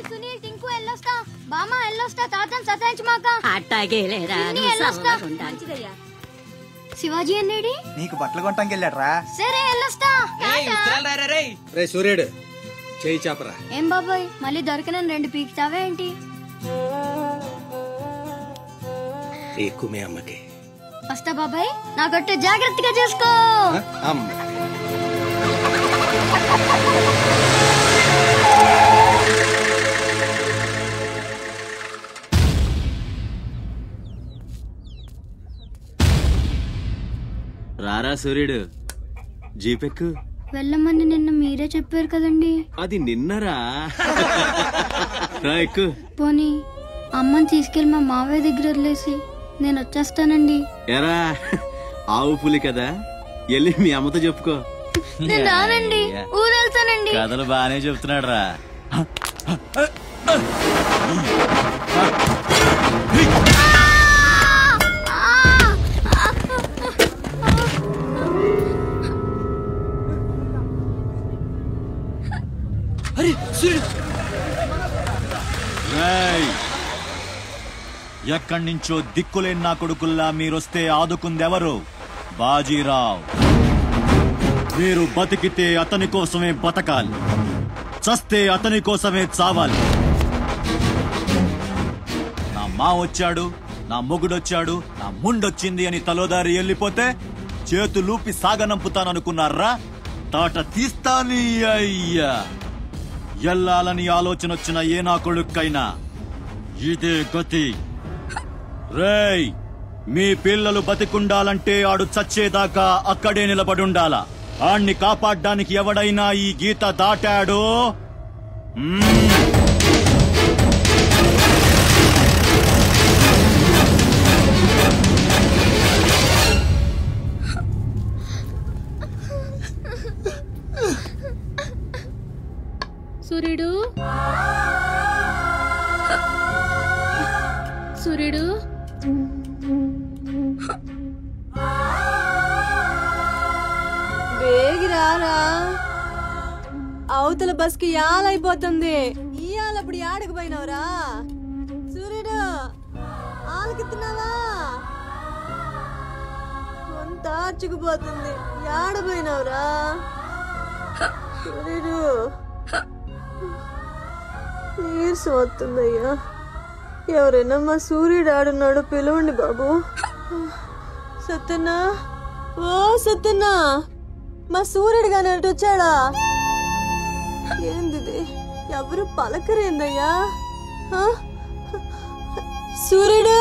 సునీల్ టింకు ఎల్లొస్తా, బామ్మ ఎల్లొస్తా, తాతని సతాయించమాక. అట్టాగేలేరా ఎల్లొస్తా. శివాజీ అన్నేడి? నీకు బట్టలు కొనటానికి వెళ్ళాడ్రా. సరే ఎల్లొస్తా. రే సూర్యుడు, చేయి చాపరా. ఏం బాబాయ్, మళ్ళీ దొరికిన 2 పీకుతావా ఏంటి? ఎక్కుమే అమ్మకి. వస్తా బాబాయ్, నా గొట్టె జాగ్రత్తగా చేసుకో. అమ్మ రారా సూర్యుడు, జీపెక్కు. వెళ్ళమని నిన్న మీరే చెప్పారు కదండి. అది నిన్నరా. ఎక్కు. పోనీ అమ్మని తీసుకెళ్లి మా మావయ్య దగ్గర వదిలేసి నేను వచ్చేస్తానండి. ఎరా ఆవు పులి కదా, వెళ్ళి మీ అమ్మతో చెప్పుకో. నేను రానండి, ఊరెళ్తానండి. కథలు బానే చెప్తున్నాడు రా. ఎక్కడి నుంచో దిక్కులేని నా కొడుకుల్లా మీరొస్తే ఆదుకుందెవరు? బాజీరావ్. మీరు బతికితే అతని కోసమే బతకాలి, చస్తే అతని కోసమే చావాలి. నా మా వచ్చాడు, నా మొగుడొచ్చాడు, నా ముండొచ్చింది అని తలోదారి వెళ్ళిపోతే చేతులూపి సాగనంపుతాననుకున్నారా? తాట తీస్తాని అయ్యా. ఎల్లాలని ఆలోచన వచ్చిన ఏ నా కొడుక్కైనా ఇదే గతి. రేయ్, మీ పిల్లలు బతికుండాలంటే ఆడు చచ్చేదాకా అక్కడే నిలబడుండాలా. ఆణ్ణి కాపాడ్డానికి ఎవడైనా ఈ గీత దాటాడో సూర్యుడు, సూర్యుడు, బేగిరారా, అవతల బస్ కి యాలైపోతుంది. ఇయాలప్పుడు యాడకు పోయినవరా? సూర్యుడు, ఆలకిస్తున్నావా? అంత ఆర్చుకుపోతుంది, యాడపోయినవరా? సూర్యుడు, నీరసం వస్తుందయ్యా. ఎవరైనా మా సూర్యుడు ఆడున్నాడు, పిలవండి బాబు. సత్యన్నా, ఓ సత్యన్నా, మా సూర్యుడు గాని అటు వచ్చాడా? ఏంది ఎవరు పలకరేందయ్యా? సూర్యుడు,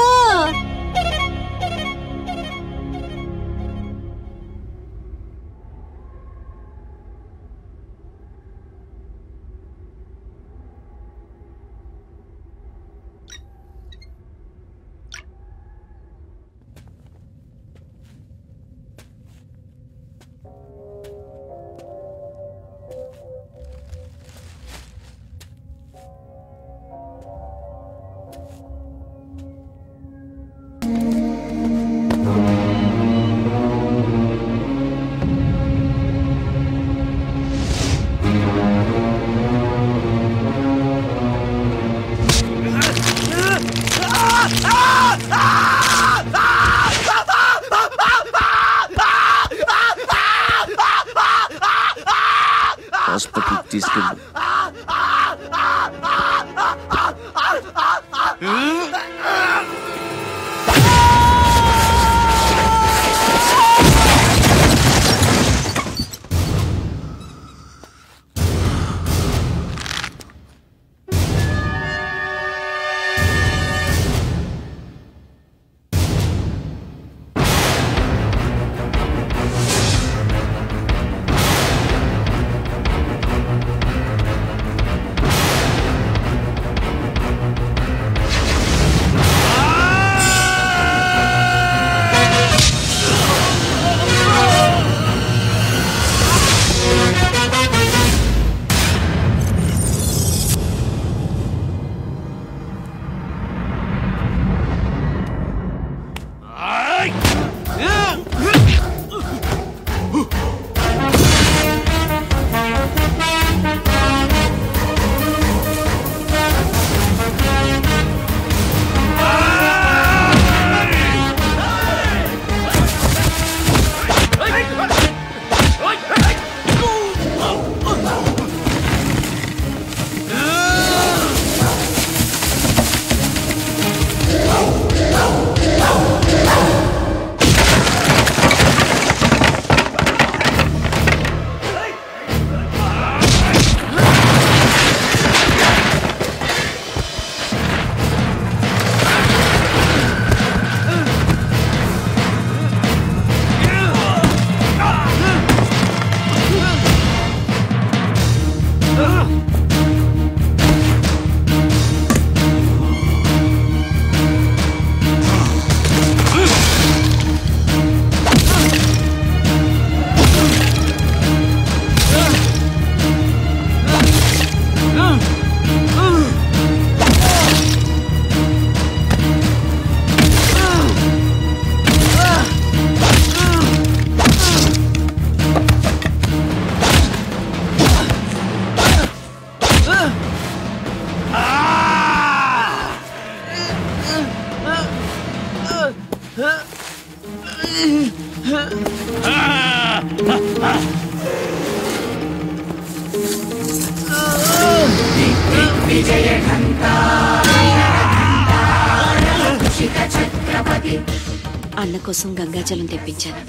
అన్న కోసం గంగాజలం తెప్పించాను.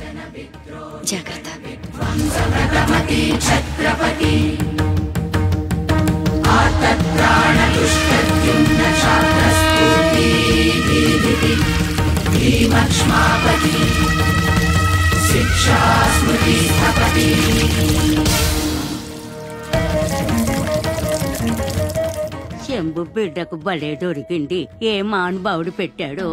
జాగ్రత్త. శంభు బిడ్డకు బలే దొరికింది. ఏ మానుభావుడు పెట్టాడు.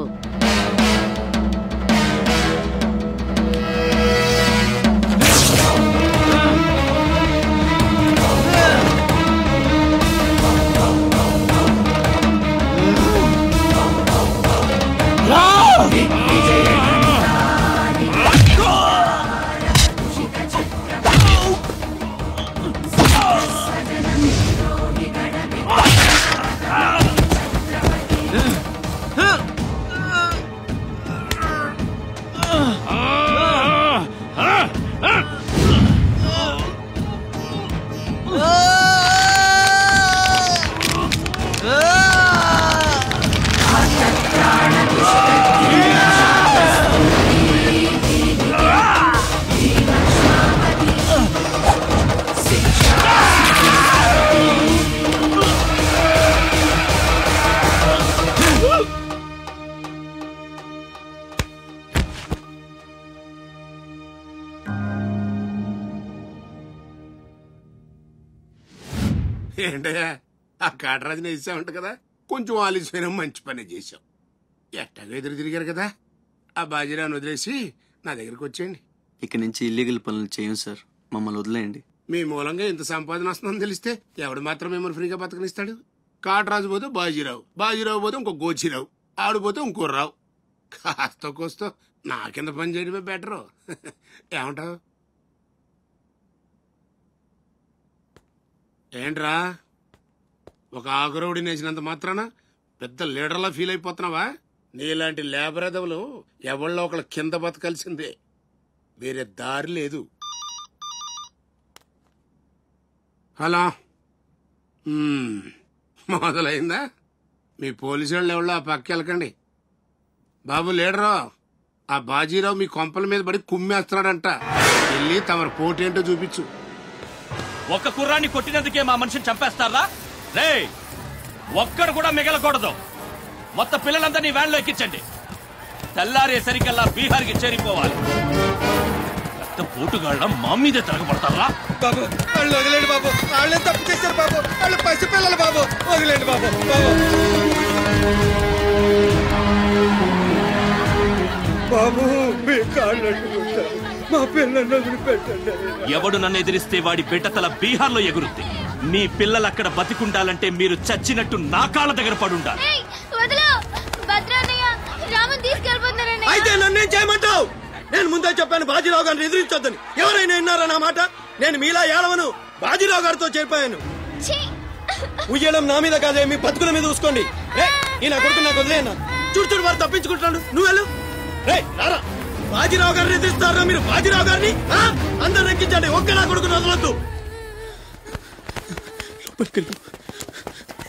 ఏంటయ్యా ఆ కాటరాజుని వేసామంట కదా, కొంచెం ఆలస్యమైన మంచి పని చేశాం. ఎట్టగా ఎదురు తిరిగారు కదా, ఆ బాజీరావుని వదిలేసి నా దగ్గరికి వచ్చేయండి. ఇక్కడి నుంచి ఇల్లీగల్ పనులు చేయం సార్, మమ్మల్ని వదిలేయండి. మీ మూలంగా ఇంత సంపాదన వస్తుందని తెలిస్తే ఎవడు మాత్రం మిమ్మల్ని ఫ్రీగా బతకనిస్తాడు? కాటరాజు పోతే బాజీరావు, బాజీరావు పోతే ఇంకో గోచిరావు, ఆడు పోతే ఇంకో రావు. కాస్త కోస్తో నా కింద పని చేయడమే బెటరు. ఏమంటావు? ఏంట్రా ఒక ఆకురవుడి నేసినంత మాత్రాన పెద్ద లీడర్లా ఫీల్ అయిపోతున్నావా? నీలాంటి లేబర్ ఎదవలు ఎవళ్ళో ఒకళ్ళ కింద బతకాల్సిందే, వేరే దారి లేదు. హలో, మొదలైందా? మీ పోలీసు వాళ్ళు ఎవరో ఆ పక్క వెళ్ళకండి. బాబు లీడరు, ఆ బాజీరావు మీ కొంపల మీద పడి కుమ్మేస్తున్నాడంట. వెళ్ళి తమరు పోటేంటో చూపించు. ఒక్క కుర్రాన్ని కొట్టినందుకే మా మనిషిని చంపేస్తారా? రే, ఒక్కడు కూడా మిగలకూడదు. మొత్తం పిల్లలందరినీ వ్యాన్లో ఎక్కించండి. తెల్లారేసరికల్లా బీహార్కి చేరిపోవాలి. పెద్ద పోటుగాళ్ళ మా మీదే తిరగబడతారా? బాబు వాళ్ళు వదిలేండి బాబు, వాళ్ళే తప్పు చేశారు బాబు, వాళ్ళు పసిపిల్లలు బాబు, వదిలేండి బాబు. బాబు మీ కాళ్ళు మా పిల్లల్ని వదిలిపెట్టండి. ఎవడు నన్ను ఎదిరిస్తే వాడి బిడ్డతల బీహార్లో ఎగురుద్ది. మీ పిల్లలు అక్కడ బతికుండాలంటే మీరు చచ్చినట్టు నా కాళ్ళ దగ్గర పడుండాలి. అయితే నన్నేం చేయమంటావు? ముందే చెప్పాను బాజీరావు గారిని ఎదిరించొద్దని. ఎవరైనా విన్నారా నా మాట? నేను మీలా ఏడవను, బాజీరావు గారితో చేరిపోయాను. ఉయ్యడం నా మీద కాదే, మీ బతుకుల మీద చూసుకోండి. ఈ నా కొడుకు నాకు వదిలేనా? చూడు వారు తప్పించుకుంటున్నాడు, నువ్వు వెళ్ళు. రే రారా, బాజీరావు గారిని ఎదిరిస్తారా మీరు? బాజీరావు గారిని అందరు ఎక్కించండి, ఒక్క నా కొడుకుని వదలొద్దు.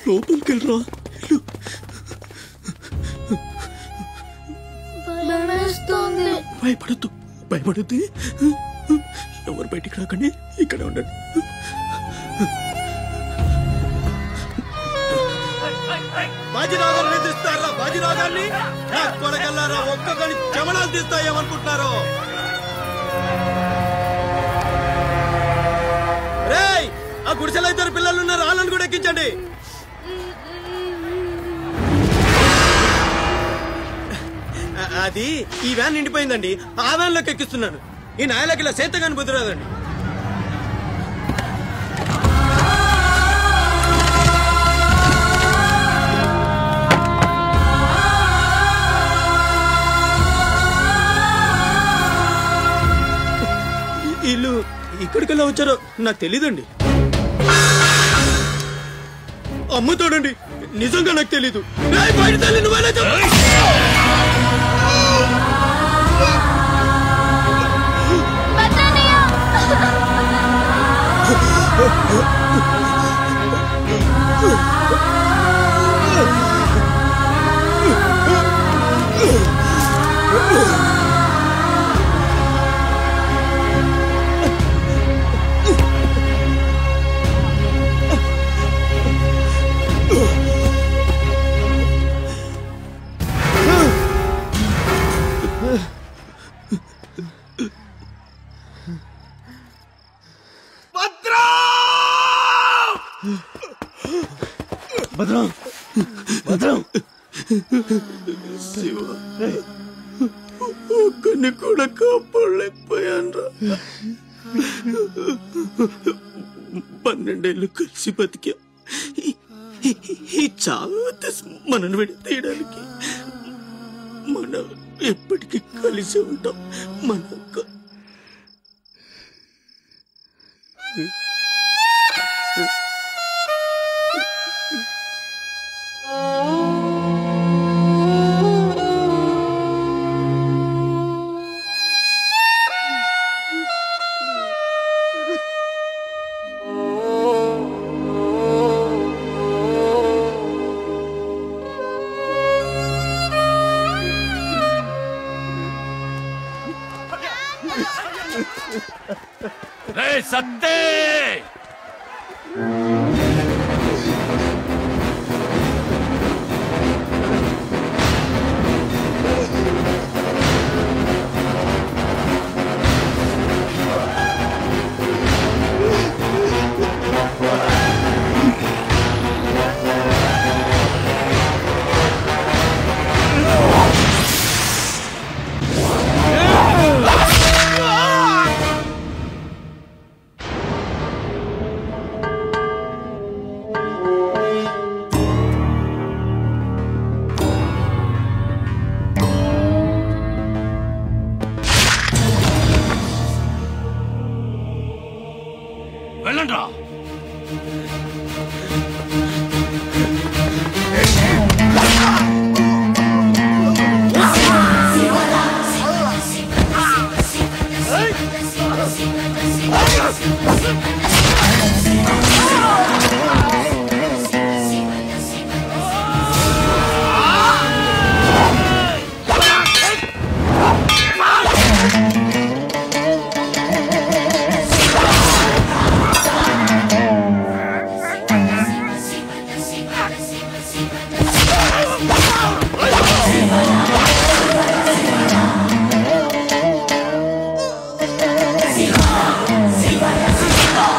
లోపలికెళ్ళరా. భయపడద్దు. ఎవరు బయటికి రాకండి, ఇక్కడ ఉండండి. బాజీరావు గారిని ఎదిరిస్తారా? బాజీరావు గారిని కొడగల్లారా, ఒక్కొక్కని చెమడాలు తీస్తాయేమనుకుంటున్నారు? రేయ్, ఆ గుడిసెలో 2 పిల్లలు ఉన్నారు, వాళ్ళని కూడా ఎక్కించండి. అది ఈ వ్యాన్ నిండిపోయిందండి, ఆ వ్యాన్ లోకి ఎక్కిస్తున్నాను. ఈ నాయలకి ఇలా సేతగాని బుద్ధిరాదండి. వీళ్ళు ఇక్కడికెళ్ళా వచ్చారో నాకు తెలీదండి. అమ్మ తోడండి, నిజంగా నాకు తెలీదు. బయట తల్లి నువ్వేనా చెప్పు. భద్రం, భద్రం, శివ, ఒక్కని కూడా కాపాడలేకపోయాను. 12 ఏళ్ళు కలిసి బతికా. ఈ చావు మనను విడతీయడానికి మనం ఎప్పటికీ కలిసి ఉంటాం. మన సత్తే వెళ్ళండ్రా. Siva, Siva, Siva.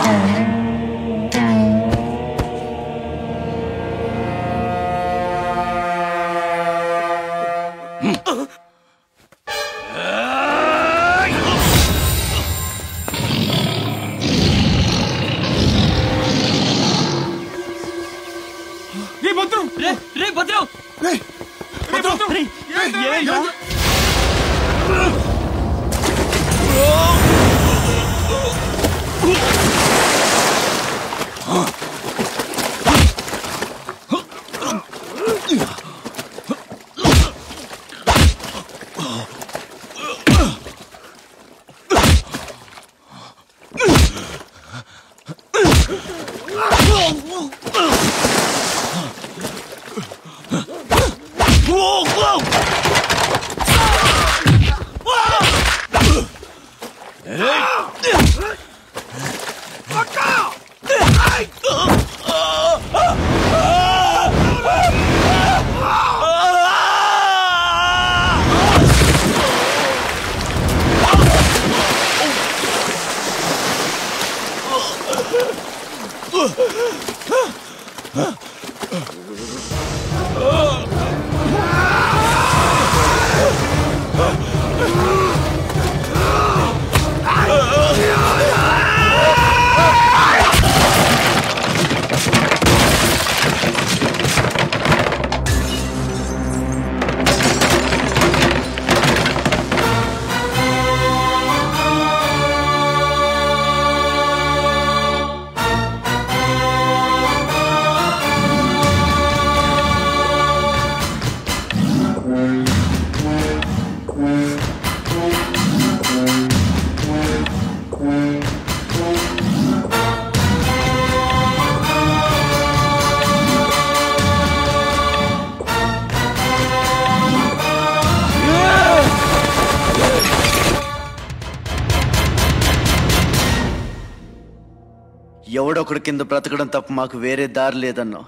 ఎవడొకడు కింద బ్రతకడం తప్ప మాకు వేరే దారి లేదన్నా.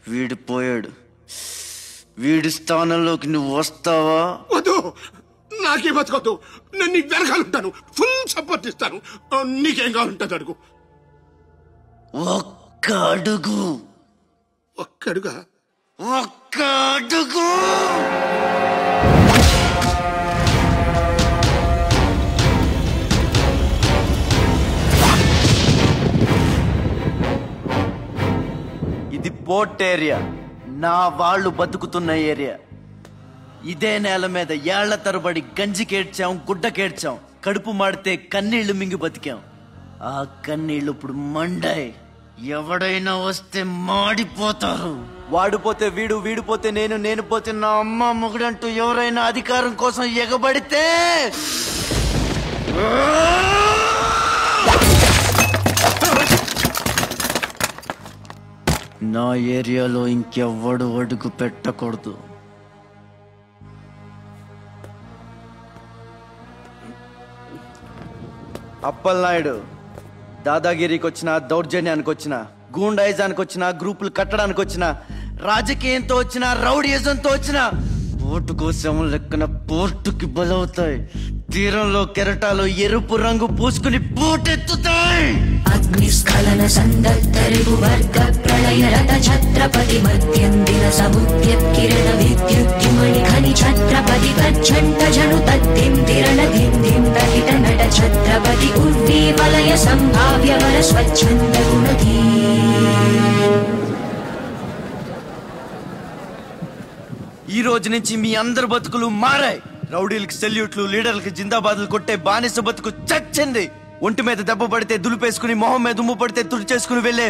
వీడు పోయాడు. వీడి స్థానంలోకి నువ్వు వస్తావా? వద్దు, నాకే బతకొద్దు. నేను నీ వెనకాలంటాను, ఫుల్ సపోర్ట్ ఇస్తాను. నీకేం కావాలంటుంది అడుగు. ఒక్క అడుగు. ఒక్కడుగా? ఒక్క అడుగు. ఇది పోర్ట్ ఏరియా, నా వాళ్ళు బతుకుతున్న ఏరియా. ఇదే నేల మీద ఏళ్ల తరబడి గంజికేడ్చాం, గుడ్డకేడ్చాం, కడుపు మాడితే కన్నీళ్లు మింగి బతికాం. ఆ కన్నీళ్లు ఇప్పుడు మండాయి. ఎవడైనా వస్తే మాడిపోతారు. వాడిపోతే వీడు, వీడిపోతే నేను, నేను పోతే నా అమ్మ మొగుడంటూ ఎవరైనా అధికారం కోసం ఎగబడితే నా ఏరియాలో ఇంకెవ్వడు అడుగు పెట్టకూడదు. అప్పలనాయుడు దాదాగిరికి వచ్చినా, దౌర్జన్యానికి వచ్చినా, గూండాయిజానికి వచ్చినా, గ్రూపులు కట్టడానికి వచ్చినా, రాజకీయంతో వచ్చినా, రౌడీయిజంతో వచ్చినా ఓటు కోసం లెక్కన పోర్టుకి బలవుతాయి. తీరంలో కెరటాలు ఎరుపు రంగు పూసుకుని పోటెత్తుతాయి. అగ్నిస్ఖలన సందత్తరిగు వర్గ ప్రళయ రథ ఛత్రపతి మధ్యందిన సముద్యత్కిరణ విద్యుద్యుమణి ఖని ఛత్రపతి తజ్జంట జను తద్దిం తిరణ ధిం ధిం దహిత నట ఛత్రపతి ఉర్వీ వలయ సంభావ్య వర స్వచ్ఛంద గుణధీ. ఈ రోజు నుంచి మీ అందరి బతుకులు మారాయి. రౌడీలకి సెల్యూట్లు, లీడర్లకి జిందాబాదులు కొట్టే బానిస బతుకు చచ్చింది. ఒంటి మీద దెబ్బ పడితే దులిపేసుకుని, మొహం మీద ఉమ్ము పడితే తుడిచేసుకుని వెళ్లే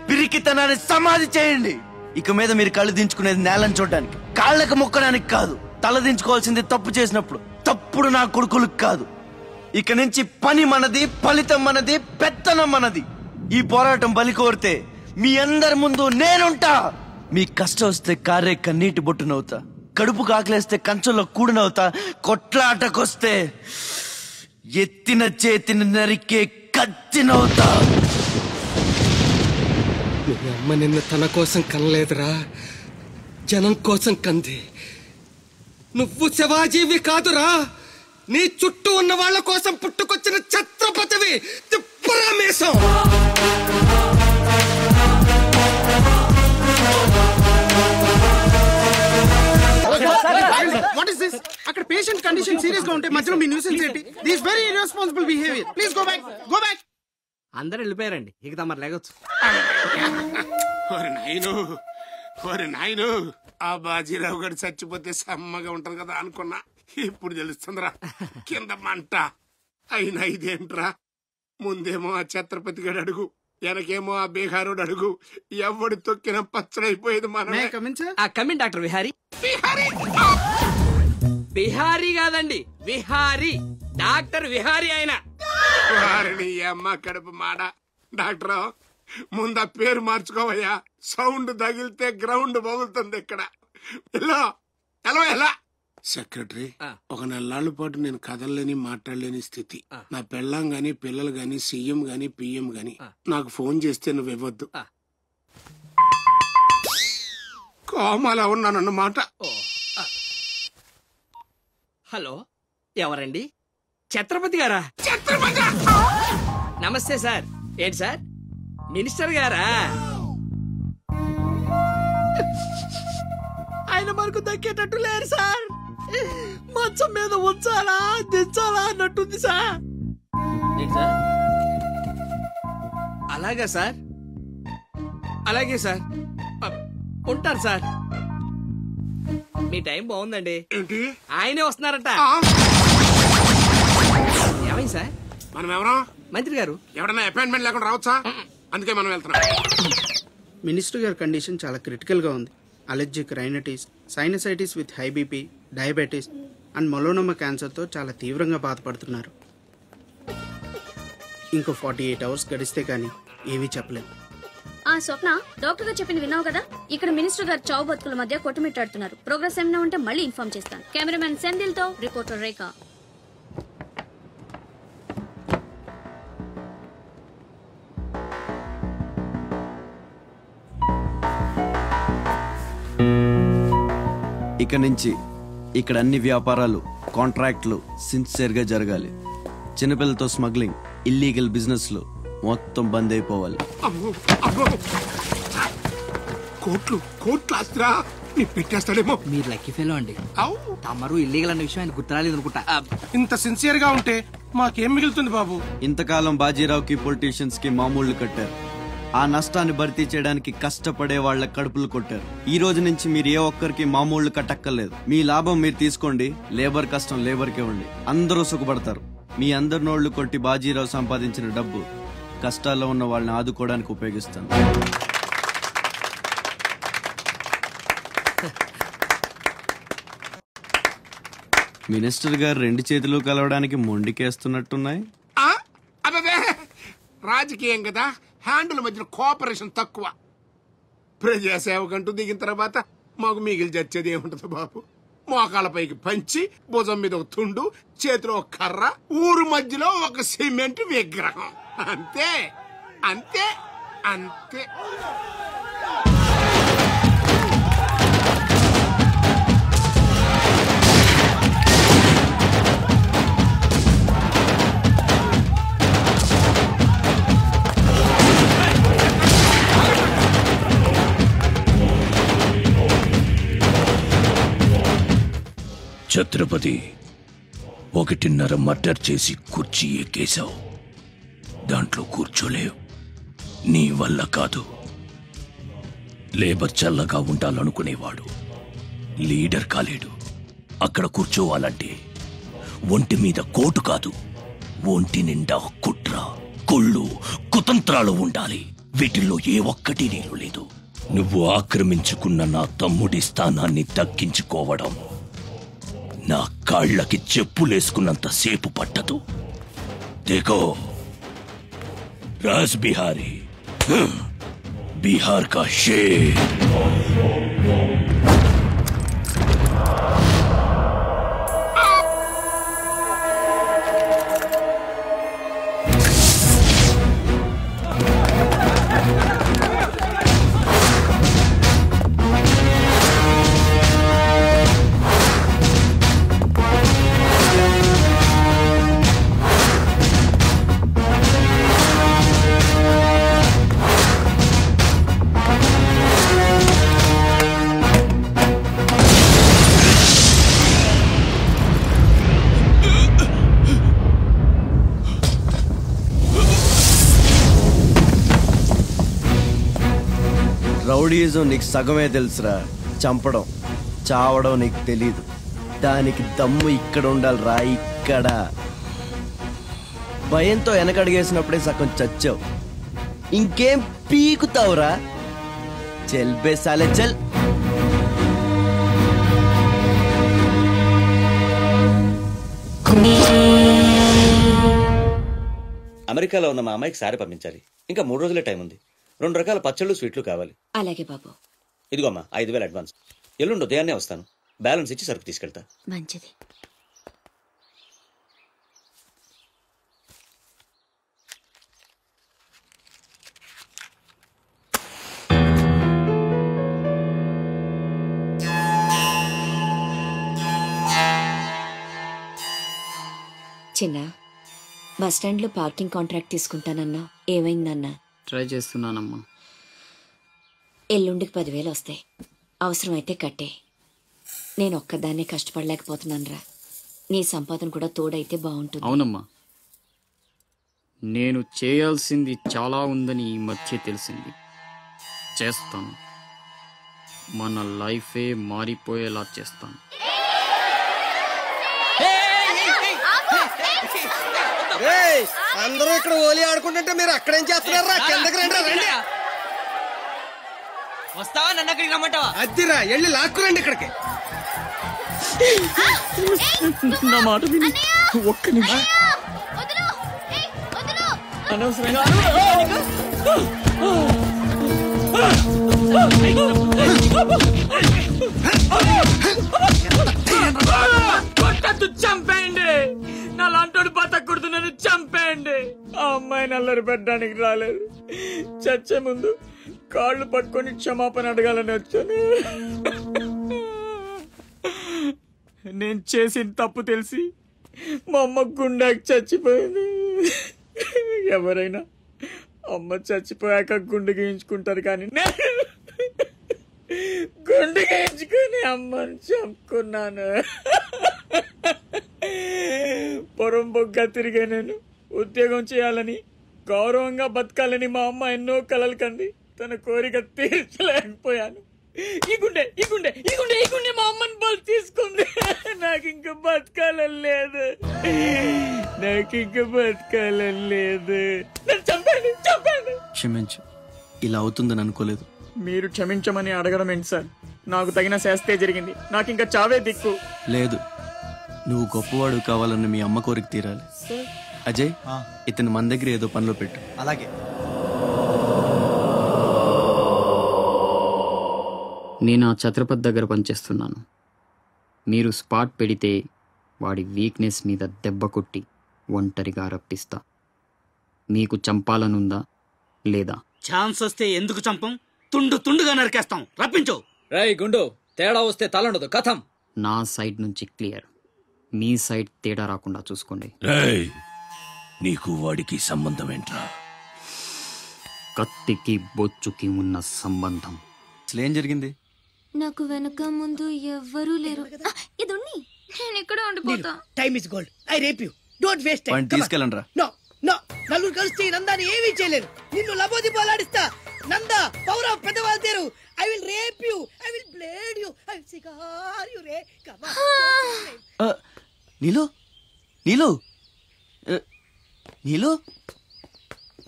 పిరికితనాన్ని సమాధి చేయండి. ఇక మీద మీరు కళ్ళు దించుకునేది నేలను చూడడానికి, కాళ్ళకు మొక్కడానికి కాదు. తల దించుకోవాల్సింది తప్పు చేసినప్పుడు, తప్పుడు నా కొడుకులకు కాదు. ఇక నుంచి పని మనది, ఫలితం మనది, పెత్తనం మనది. ఈ పోరాటం బలి కోరితే మీ అందరి ముందు నేనుంటా. మీ కష్టం వస్తే కారే కన్నీటి బొట్టునవుతా, కడుపు కాకలేస్తే కంచంలో కూడినవుతా, కొట్లాటకొస్తే ఎత్తిన చేతిని నరికే కత్తినవుతా. మీ అమ్మ నిన్ను తన కోసం కనలేదురా, జనం కోసం కంది. నువ్వు శివాజీవి కాదురా, నీ చుట్టూ ఉన్న వాళ్ళ కోసం పుట్టుకొచ్చిన ఛత్రపతివి. తిప్పురామేశం. What is this? అక్కడ పేషెంట్ కండిషన్ సీరియస్ గా ఉంటే మధ్యలో మీ న్యూసెన్స్ ఏంటి? This very irresponsible behaviour. Please go back, go back. అందరూ వెళ్ళిపోయారండి, ఇక తమరు లేగొచ్చు. ఓరి నాయను, ఆ బాజీరావు గారు చచ్చిపోతే సమ్మగా ఉంటది కదా అనుకున్నా. ఇప్పుడు తెలుస్తుందిరా కింద మంట. అయినా ఇదేంట్రా, ముందేమో ఆ ఛత్రపతి గడు అడుగు, వెనకేమో ఆ బీహారుడు అడుగు. ఎవడు తొక్కిన పచ్చడైపోయేది మనమే. Coming doctor Vihari. బిహారీ కాదండి, విహారీ. డాక్టర్ విహారీ ఆయన. వారిని అమ్మ కడుపు మాడ. డాక్టర్ ముందు ఆ పేరు మార్చుకోవయ్యా. సౌండ్ తగిలితే గ్రౌండ్ బగులుతుంది ఇక్కడ. ఎలా ఎలా ఎలా సెక్రటరీ, ఒక నెలల పాటు నేను కదలలేని మాట్లాడలేని స్థితి. నా పెళ్ళాం గాని పిల్లలు గాని సీఎం గాని పిఎం గాని నాకు ఫోన్ చేస్తే నువ్వు ఇవ్వద్దు. కోమాలా ఉన్నానన్నమాట. హలో, ఎవరండి? ఛత్రపతి గారా? నమస్తే సార్. ఏంటి సార్, మినిస్టర్ గారా? ఆయన మనకు దక్కేటట్టు లేరు సార్. మంచం మీద ఉంచాలా దించాలా అన్నట్టుంది సార్. అలాగా సార్, అలాగే సార్, ఉంటారు సార్. మీ టైం బాగుందండి. ఆయనే వస్తున్నారట. ఏమైంది సార్? మనం ఎవరో మంత్రి గారు. ఎవడన్నా అపాయింట్మెంట్ లేకుండా రావచ్చా? అందుకే మనం వెళ్తున్నాం. మినిస్టర్ గారి కండిషన్ చాలా క్రిటికల్ గా ఉంది. Allergic rhinitis, sinusitis with high BP, diabetes and melanoma క్యాన్సర్తో చాలా తీవ్రంగా బాధపడుతున్నారు. ఇంకో 48 hours గడిస్తే కానీ ఏమీ చెప్పలేం. స్వప్న, డాక్టర్ గారు చెప్పింది విన్నావు కదా? ఇక్కడ మినిస్టర్ గారు చావు బతుకుల మధ్య కొట్టుమిట్టాడుతున్నారు. ప్రోగ్రెస్ ఏమైనా ఉంటే మళ్ళీ ఇన్ఫార్మ్ చేస్తాను. కెమెరామెన్ సెంధిల్ తో రిపోర్టర్ రేఖ. ఇక నుంచి ఇక్కడ అన్ని వ్యాపారాలు, కాంట్రాక్ట్లు సిన్సియర్గా జరగాలి. చిన్నపిల్లలతో స్మగ్లింగ్, ఇల్లీగల్ బిజినెస్లు మొత్తం బంద్ అయిపోవాలి. కోట్లు కోట్లు ఆస్తిరా నీ పెట్టేస్తాడేమో. మీరు లక్కీ ఫెలో అండి. తమరు ఇల్లీగల్ అన్న విషయం ఆయన గుర్తురాలేదు అనుకుంటా. ఇంత సిన్సియర్ గా ఉంటే మాకేం మిగులుతుంది బాబు? ఇంతకాలం బాజీరావుకి పొలిటీషియన్స్ కి మామూళ్లు కట్టారు. ఆ నష్టాన్ని భర్తీ చేయడానికి కష్టపడే వాళ్ళ కడుపులు కొట్టారు. ఈ రోజు నుంచి మీరు ఏ ఒక్కరికి మామూళ్లు కట్టక్కర్లేదు. మీ లాభం మీరు తీసుకోండి, లేబర్ కష్టం లేబర్కి ఇవ్వండి. అందరూ సుఖపడతారు. మీ అందరి నోళ్లు కొట్టి బాజీరావు సంపాదించిన డబ్బు కష్టాల్లో ఉన్న వాళ్ళని ఆదుకోవడానికి ఉపయోగిస్తాను. మినిస్టర్ గారు 2 చేతులు కలవడానికి మొండికేస్తున్నట్టున్నాయి. అదే రాజకీయం కదా, హ్యాండుల మధ్యన కోఆపరేషన్ తక్కువ. ప్రజాసేవకంటూ దిగిన తర్వాత మాకు మిగిలి చచ్చేది ఏముంటది బాబు? మోకాళ్ళపైకి పంచి, భుజం మీద ఒక తుండు, చేతిలో ఒక కర్ర, ఊరు మధ్యలో ఒక సిమెంట్ విగ్రహం. అంతే అంతే అంతే. ఛత్రపతి, 1.5 మర్డర్ చేసి కుర్చీ ఎక్కేశావు. దాంట్లో కూర్చోలేవు. నీ వల్ల కాదు. లేబర్ చల్లగా ఉండాలనుకునేవాడు లీడర్ కాలేడు. అక్కడ కూర్చోవాలంటే ఒంటి మీద కోటు కాదు, ఒంటి నిండా కుట్ర, కుళ్ళు, కుతంత్రాలు ఉండాలి. వీటిల్లో ఏ ఒక్కటి నేను లేదు. నువ్వు ఆక్రమించుకున్న నా తమ్ముడి స్థానాన్ని దక్కించుకోవడం నా కాళ్ళకి చెప్పులేసుకున్నంత సేపు పట్టదు. देखो राज बिहारी, बिहार का शेर. రౌడీజం నీకు సగమే తెలుసురా. చంపడం, చావడం నీకు తెలీదు. దానికి దమ్ము ఇక్కడ ఉండాలిరా, ఇక్కడ. భయంతో వెనకడిగేసినప్పుడే సగం చచ్చావు. ఇంకేం పీకుతావురా? చల్ బే సాలే చల్. అమెరికాలో ఉన్న మా అమ్మాయికి సారీ పంపించాలి. ఇంకా 3 రోజులే టైం ఉంది. 2 రకాల పచ్చళ్ళు, స్వీట్లు కావాలి. అలాగే బాబు. ఇదిగోమ్మా 5,000 అడ్వాన్స్. ఎల్లుండి ఉదయాన్నే వస్తాను. బ్యాలెన్స్ ఇచ్చి సరుకు తీసుకెళ్తా. మంచిది. చిన్న, బస్ స్టాండ్లో పార్కింగ్ కాంట్రాక్ట్ తీసుకుంటానన్నా, ఏమైందన్నా? ట్రై చేస్తున్నానమ్మా. ఎల్లుండికి 10,000 వస్తాయి, అవసరమైతే కట్టే. నేను ఒక్కదాన్నే కష్టపడలేకపోతున్నానురా, నీ సంపాదన కూడా తోడైతే బాగుంటుంది. అవునమ్మా, నేను చేయాల్సింది చాలా ఉందని ఈ మధ్య తెలిసింది. చేస్తాను. మన లైఫే మారిపోయేలా చేస్తాను. అందరూ ఇక్కడ ఓలి ఆడుకుంటుంటే మీరు అక్కడేం చేస్తున్నారా? కిందకి రండి. వస్తావా? నన్ను అక్కడికి రమ్మంటావా? అద్దిరా, వెళ్ళి లాక్కురండి ఇక్కడికి. నా మాట విని ఒక్క నిమిషం. అనవసరంగా చంపేయండి. నా లాంటోడు బతకూడదు, నన్ను చంపేయండి. ఆ అమ్మాయి నల్లరి పెట్టడానికి రాలేదు, చచ్చే ముందు కాళ్ళు పట్టుకొని క్షమాపణ అడగాలని వచ్చాను. నేను చేసిన తప్పు తెలిసి మా అమ్మ గుండెకి చచ్చిపోయింది. ఎవరైనా అమ్మ చచ్చిపోయాక గుండె గీయించుకుంటారు, కానీ గుండె గీయించుకుని అమ్మని చంపుకున్నాను. పొరం బొగ్గ తిరిగే నేను ఉద్యోగం చేయాలని, గౌరవంగా బతకాలని మా అమ్మ ఎన్నో కలలు కంది. తన కోరిక తీర్చలేకపోయాను. ఈ గుండె మా అమ్మని బలి తీసుకుంది. నాకు ఇంకా బతకాలని లేదు. చంపండి. క్షమించు, ఇలా అవుతుందని అనుకోలేదు. మీరు క్షమించమని అడగడం ఏంటి సార్? నాకు తగిన శాస్తే జరిగింది. నాకు ఇంకా చావే దిక్కు లేదు. నువ్వు గొప్పవాడు కావాలని మీ అమ్మ కోరిక తీరాలి. అజయ్, ఇతను మన దగ్గర ఏదో పనిలో పెట్టు. అలాగే. నేను ఆ ఛత్రపతి దగ్గర పనిచేస్తున్నాను. మీరు స్పాట్ పెడితే వాడి వీక్నెస్ మీద దెబ్బ కొట్టి ఒంటరిగా రప్పిస్తా. మీకు చంపాలనుందా లేదా? ఛాన్స్ వస్తే ఎందుకు చంపం? తుండుగా నరికేస్తాం. రప్పించు. రేయ్ గుండు, తేడా వస్తే తలండదు. కథం. నా సైడ్ నుంచి క్లియర్. మీ సైడ్ తేడా రాకుండా చూసుకోండి. రేయ్, నీకు వాడికి సంబంధం ఏంట్రా? కత్తికి బొచ్చుకి ఉన్న సంబంధం. ఏం జరిగింది? నాకు వెనక ముందు ఎవ్వరూ లేరు. ఇది ఉన్ని, నేను ఇక్కడ ఉండిపోతా. Time is gold. I rape you. Don't waste time. తీసుకెళ్ళండి రా. నో నలుగురు కలిసి నందాని ఏమీ చేయలేరు. నిన్ను లబోది పోలాడిస్తా. నందా, పవర్ ఆఫ్ పెద్దవాళ్ళ తేరు. I will rape you. I will blade you. I will cigar you రే. Come on. నీలు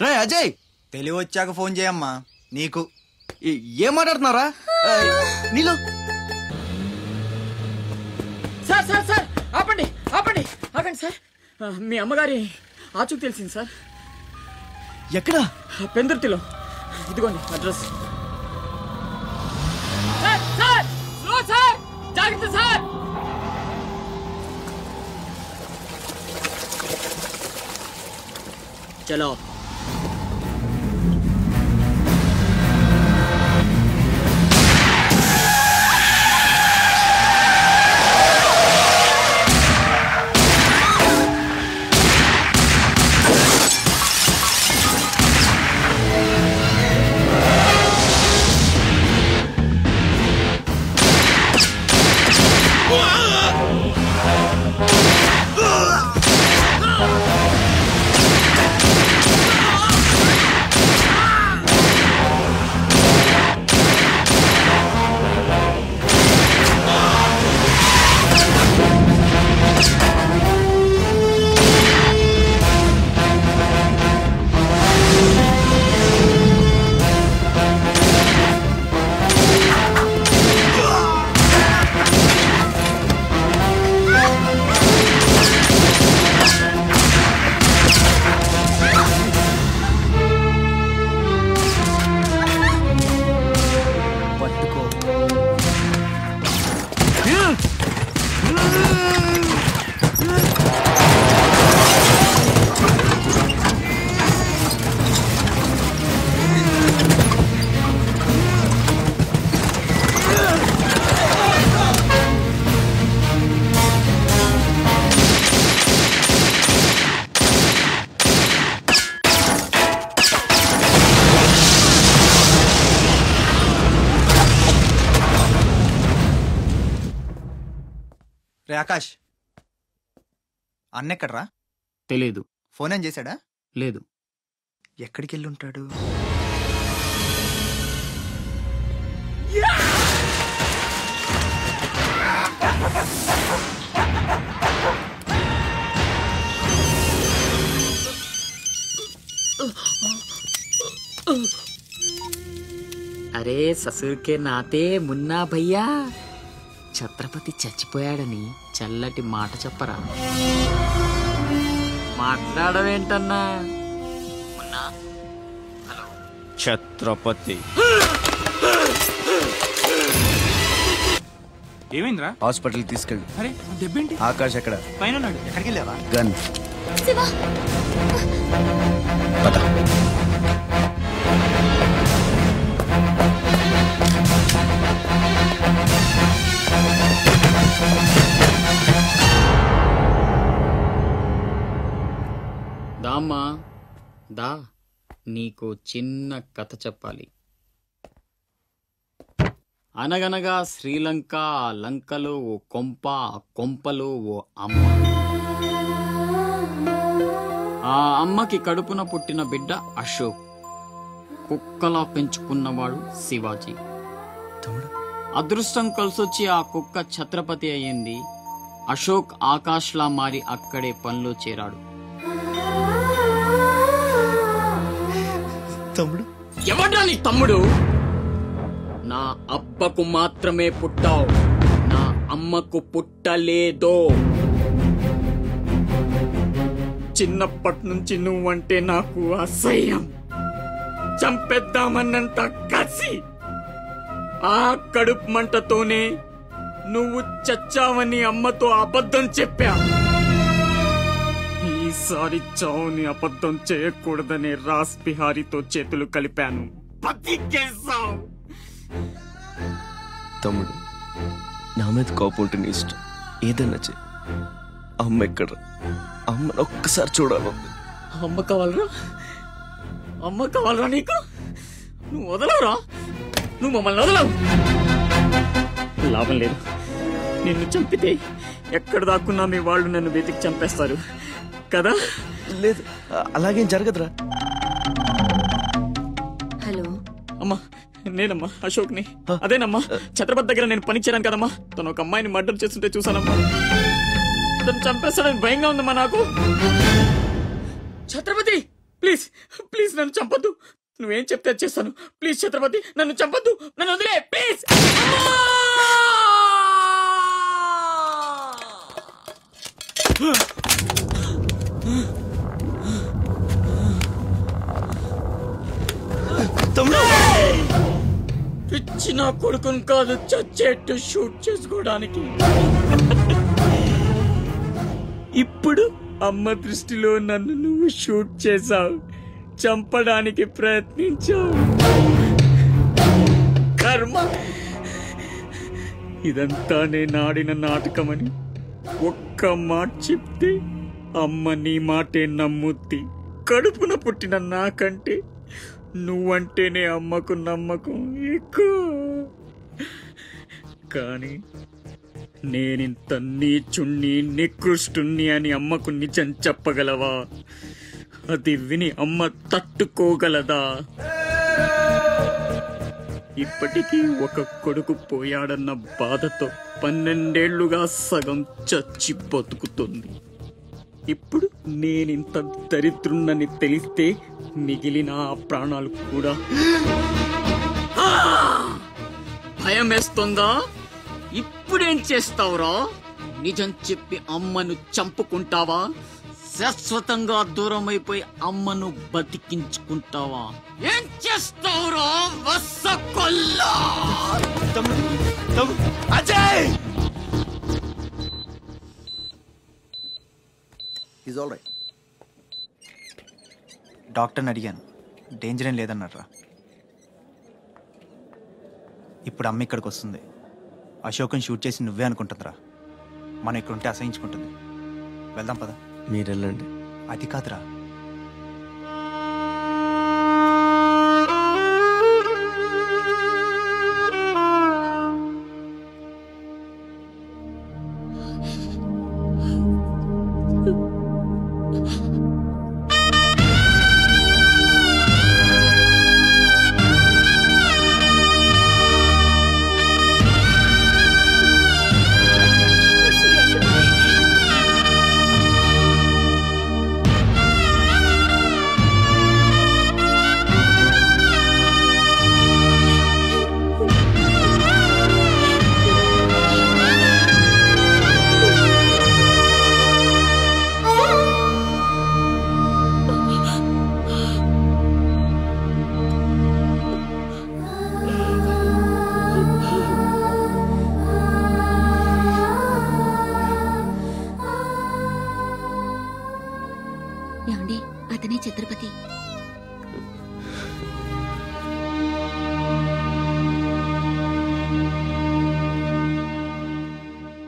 రే. అజయ్, తెలివి వచ్చాక ఫోన్ చేయమ్మా. నీకు ఏం మాట్లాడుతున్నారా? నీలు. సార్ ఆపండి సార్. మీ అమ్మగారి ఆచూకు తెలిసింది సార్. ఎక్కడ? పెందుర్తిలో. ఇదిగోండి అడ్రస్. సార్ జాగ్రత్త సార్. చలో. రే ఆకాష్, అన్న ఎక్కడ్రా? తెలీదు. ఫోన్ ఏం చేశాడా? లేదు. ఎక్కడికి వెళ్ళి ఉంటాడు? అరే ససుర్కే నాతే మున్నా భయ్యా, ఛత్రపతి చచ్చిపోయాడని చల్లటి మాట చెప్పరా. మాట్లాడవేంటన్నా? మున్నా, హలో. ఛత్రపతి ఏమైందిరా? హాస్పిటల్ తీసుకెళ్ళి. అరే దెబ్బేంటి? ఆకాష్ ఎక్కడ? పైన ఉన్నాడు. ఎక్కడికి వెళ్ళావా? గన్. దామ్మా దా, నీకు చిన్న కథ చెప్పాలి. అనగనగా శ్రీలంక, ఆ లంకలో ఓ కొంప, ఆ కొంపలో ఓ అమ్మ. ఆ అమ్మకి కడుపున పుట్టిన బిడ్డ అశోక్. కుక్కలా పెంచుకున్నవాడు శివాజీ. అదృష్టం కలిసొచ్చి ఆ కుక్క ఛత్రపతి అయ్యింది. అశోక్ ఆకాష్లా మారి అక్కడే పనిలో చేరాడు. తమ్ముడు ఎవడ్రా నీ తమ్ముడు? నా అబ్బకు మాత్రమే పుట్టావు, నా అమ్మకు పుట్టలేదో. చిన్నప్పటి నుంచి నువ్వంటే నాకు అసహ్యం, చంపేద్దామన్నంత కసి. ఆ కడుపు మంటతోనే నువ్వు చచ్చావని అమ్మతో అబద్ధం చెప్పా. ఈసారి చావుని అబద్ధం చేయకూడదనే రాస్ బిహారీతో చేతులు కలిపాను. బతికేశావు. తమ్ముడు, నా మీద కోపం ఉంటే నీ ఇష్టం, ఏదన్నా చెయ్యి. అమ్మ ఎక్కడ? అమ్మను ఒక్కసారి చూడాలి. అమ్మ కావాలరా? అమ్మ కావాలరా నీకు? నువ్వు వదలవురా, నువ్వు మమ్మల్ని వదలవు. లాభం లేదు, నిన్ను చంపితే ఎక్కడ దాక్కున్నా మీ వాళ్ళు నన్ను వెతికి చంపేస్తారు కదా. లేదు, అలాగేం జరగదురా. హలో అమ్మా, నేనమ్మా అశోక్ని. అదేనమ్మా, ఛత్రపతి దగ్గర నేను పని చేయను కదమ్మా. తను ఒక అమ్మాయిని మర్డర్ చేస్తుంటే చూసానమ్మా. తను చంపేస్తాడని భయంగా ఉందమ్మా నాకు. ఛత్రపతి ప్లీజ్ ప్లీజ్ నన్ను చంపొద్దు. నువ్వేం చెప్తే చేస్తాను. ప్లీజ్ ఛత్రపతి నన్ను చంపొద్దు, నన్ను వదిలే ప్లీజ్. పిచ్చి నా కొడుకుని కాదు, చచ్చేట్టు షూట్ చేసుకోవడానికి. ఇప్పుడు అమ్మ దృష్టిలో నన్ను నువ్వు షూట్ చేశావు, చంపడానికి ప్రయత్నించావు. కర్మ. ఇదంతా నేను ఆడిన నాటకమని ఒక్క మాట చెప్తే అమ్మ నీ మాటే నమ్ముద్ది. కడుపున పుట్టిన నాకంటే నువ్వంటేనే అమ్మకు నమ్మకం ఎక్కువ. కానీ నేనింత నీచుణ్ణి, నికృష్టుణ్ణి అని అమ్మకు నిజం చెప్పగలవా? అది విని అమ్మ తట్టుకోగలదా? ఇప్పటికీ ఒక కొడుకు పోయాడన్న బాధతో 12 సగం చచ్చి బతుకుతుంది. ఇప్పుడు నేనింత దరిద్రున్నని తెలిస్తే మిగిలిన ఆ ప్రాణాలు కూడా భయం వేస్తుందా? ఇప్పుడేం చేస్తావురా? నిజం చెప్పి అమ్మను చంపుకుంటావా? శాశ్వతంగా దూరం అయిపోయి అమ్మను బతికించుకుంటావా? ఏం చేస్తావురా వస్సకొల్లా? అజయ్! Is all right. డాక్టర్ని అడిగాను, డేంజర్ ఏం లేదన్నారా. ఇప్పుడు అమ్మ ఇక్కడికి వస్తుంది. అశోక్ని షూట్ చేసి నువ్వే అనుకుంటుందిరా. మనం ఇక్కడ ఉంటే అసహించుకుంటుంది. వెళ్దాం పదా. మీరు వెళ్ళండి. అది కాదురా, అతనే ఛత్రపతి.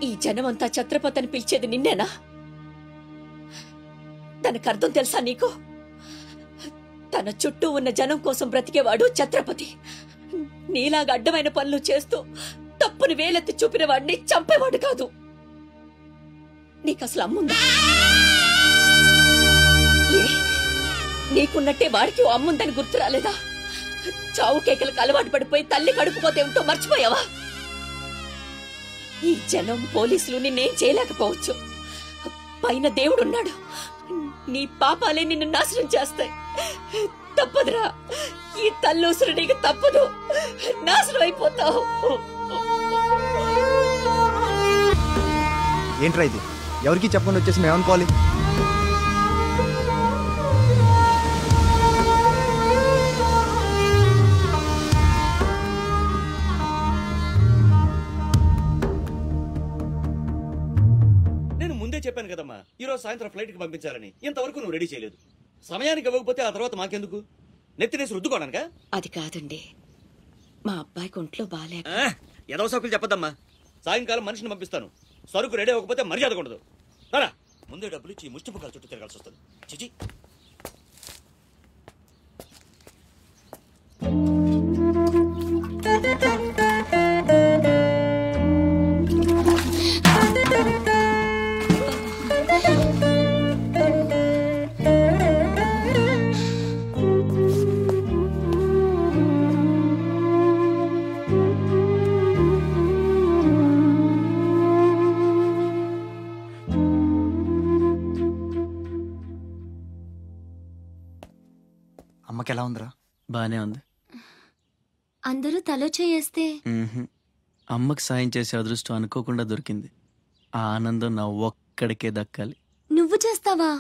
ఈ జనమంతా ఛత్రపతి అని పిలిచేది నిన్నేనా? దానికి అర్థం తెలుసా నీకు? తన చుట్టూ ఉన్న జనం కోసం బ్రతికేవాడు ఛత్రపతి. నీలాగా అడ్డమైన పనులు చేస్తూ తప్పుని వేలెత్తి చూపిన వాడిని చంపేవాడు కాదు. నీకసలు అమ్ముందా? నీకున్నట్టే వాడికి ఓ అమ్ముందని గుర్తు రాలేదా? చావు కేకలకు అలవాటు పడిపోయి తల్లి కడుపుకోతే ఉంటో మర్చిపోయావా? ఈ జనం పోలీసులు నిన్నేం చేయలేకపోవచ్చు. పైన దేవుడున్నాడు. నీ పాపాలే నిన్ను నాశనం చేస్తాయి. తప్పదురా, ఈ తల్లూసురు నీకు తప్పదు. నాశనం అయిపోతావు. ఏంట్రా ఇది? ఎవరికి చెప్పకుండా వచ్చేసి మేమనుకోవాలి? నేను ముందే చెప్పాను కదమ్మా, ఈ రోజు సాయంత్రం ఫ్లైట్ కి పంపించాలని. ఇంతవరకు నువ్వు రెడీ చేయలేదు. సమయానికి ఇవ్వకపోతే ఆ తర్వాత మాకెందుకు? నెత్తినేసి రుద్దుకోవడానికా? అది కాదండి, మా అబ్బాయికి ఒంట్లో బాగాలేక. ఏదో సౌకులు చెప్పద్దమ్మా. సాయంకాలం మనిషిని పంపిస్తాను. సరుకు రెడీ అవ్వకపోతే మర్యాద ఉండదు. రారా, ముందే డబ్బులు ఇచ్చి ముష్టిపుకాల చుట్టూ తిరగాల్సి వస్తుంది. చిచి. అమ్మకి ఎలా ఉందిరా? బానే ఉంది. అందరూ తలో చేస్తే అమ్మకి సాయం చేసే అదృష్టం అనుకోకుండా దొరికింది. ఆ ఆనందం నా ఒక్కడికే దక్కాలి. నువ్వు చేస్తావా?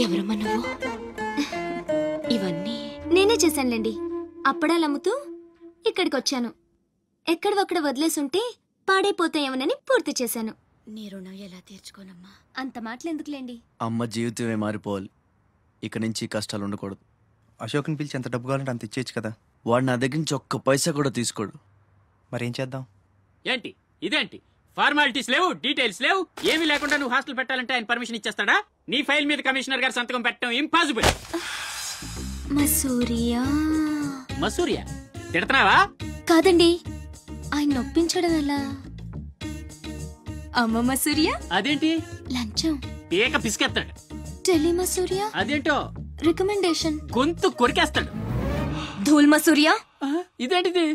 ఎవరమ్మా నువ్వు? ఇవన్నీ నేనే చేశానులేండి. అప్పడాలు అమ్ముతూ ఇక్కడికి వచ్చాను. ఎక్కడొక్కడ వదిలేసుంటే పాడైపోతాయేమోనని పూర్తి చేశాను. నీ రుణం ఎలా తీర్చుకోనమ్మా? అంత మాటలెందుకులేండి. అమ్మ జీవితమే మారిపోవాలి. ఇక నుంచి కష్టాలు ఉండకూడదు. అశోక్ని పిలిచి ఎంత డబ్బు కావాలంటే అంత ఇచ్చేయచ్చు కదా. వాడు నా దగ్గర నుంచి ఒక్క పైసా కూడా తీసుకోడు. మరేం చేద్దాం? ఏంటి ఇదేంటి? ఫార్మాలిటీస్ లేవు, డీటెయిల్స్ లేవు, ఏమీ లేకుండా నువ్వు హాస్టల్ పెట్టాలంటే ఆయన పర్మిషన్ ఇచ్చేస్తాడా? నీ ఫైల్ మీద కమిషనర్ గారు సంతకం పెట్టడం ఇంపాసిబుల్. మసూరియా మసూరియా తిడతావా? కాదండి, ఆయన నొప్పించడం ఎలా? అమ్మ మసూరియా అదేంటి? లంచం. ఏక పిసికేస్తాడు. టెలి మసూరియా అదేంటో రికమెండేషన్. గొంతు కొరికేస్తాడు. ధూల్ మసూరియా ఇదేంటిది?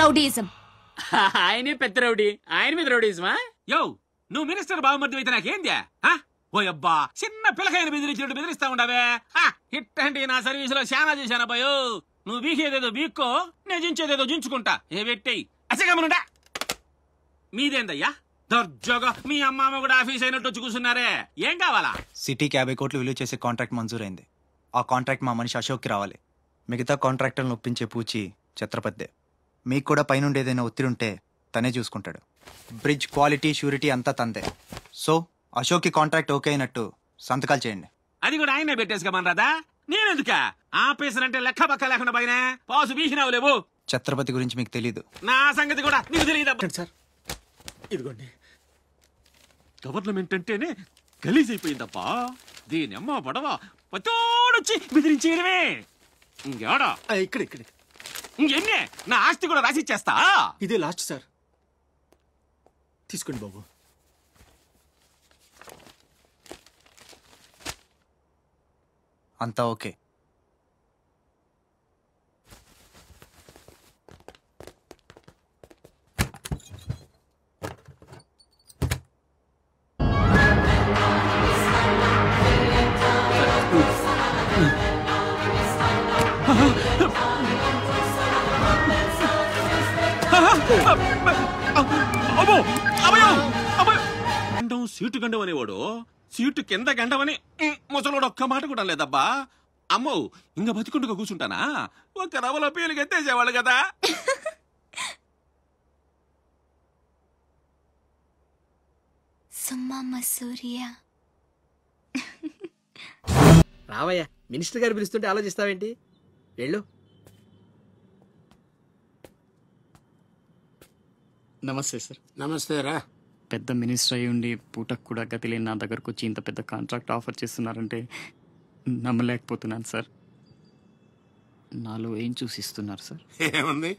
రౌడీయిజం. ఆయనే పెద్ద రౌడీ, ఆయన మీద రౌడీజమా? యో, నువ్వు మినిస్టర్ బావమర్ది అయితే నాకేంద్యా? ఓ అబ్బా, చిన్న పిల్లకాయని బెదిరించినట్టు బెదిరిస్తా ఉండవే. ఇట్టండి నా సర్వీస్ లో శానా చేశాను అబ్బాయో. నువ్వు బీకేదేదో బీక్కో, నేను జించేదేదో జించుకుంటా. ఏ పెట్టేయి అసగమనుండా. మీదేందయ్యా దర్జోగా మీ అమ్మ కూడా ఆఫీస్ అయినట్టు వచ్చి కూర్చున్నారే? ఏం కావాలా? సిటీకి 50 కోట్లు విలువ చేసే కాంట్రాక్ట్ మంజూరైంది. ఆ కాంట్రాక్ట్ మా మనిషి అశోక్కి రావాలి. మిగతా కాంట్రాక్టర్లను ఒప్పించే పూచి ఛత్రపతిదే. మీకు కూడా పైనుండి ఏదైనా ఒత్తిడి ఉంటే తనే చూసుకుంటాడు. బ్రిడ్జ్ క్వాలిటీ షూరిటీ అంతా తందే. సో అశోక్కి కాంట్రాక్ట్ ఓకే అయినట్టు సంతకాలు చేయండి. అది కూడా ఆయనే పెట్టేసుకోమనరాదా? నేనెందుక? ఆఫీసర్ అంటే లెక్క పక్క లేకుండా పైన పాసు బీసినావు లేవు. ఛత్రపతి గురించి మీకు తెలీదు. నా సంగతి కూడా నీకు తెలియదు సార్. ఇదిగోండి, గవర్నమెంట్ అంటేనే గలీజ్ అయిపోయిందప్పా. దీని అమ్మ పడవ పతోడొచ్చి బెదిరించేయడమే. ఇంకేడా ఇక్కడ ఇక్కడ ఇంకెన్నే నా ఆస్తి కూడా రాసిచ్చేస్తా. ఇదే లాస్ట్ సార్, తీసుకోండి బాబు. అంతా ఓకే. సీటు గండం అనేవాడు సీటు కింద గండమని ముసలోడు ఒక్క మాట కూడా లేదబ్బా. అమ్మో ఇంకా బతికుండగా కూర్చుంటానా? ఒక రవలో పేలుగా ఎత్తేసేవాళ్ళు కదా. రావయ్యా, మినిస్టర్ గారు పిలుస్తుంటే ఆలోచిస్తావేంటి? వెళ్ళు. నమస్తే సార్. నమస్తే రా. పెద్ద మినిస్టర్ అయి ఉండి పూటకు కూడా గతి లేని నా దగ్గరకు వచ్చి ఇంత పెద్ద కాంట్రాక్ట్ ఆఫర్ చేస్తున్నారంటే నమ్మలేకపోతున్నాను సార్. నాలో ఏం చూసి ఇస్తున్నారు సార్? ఏముంది,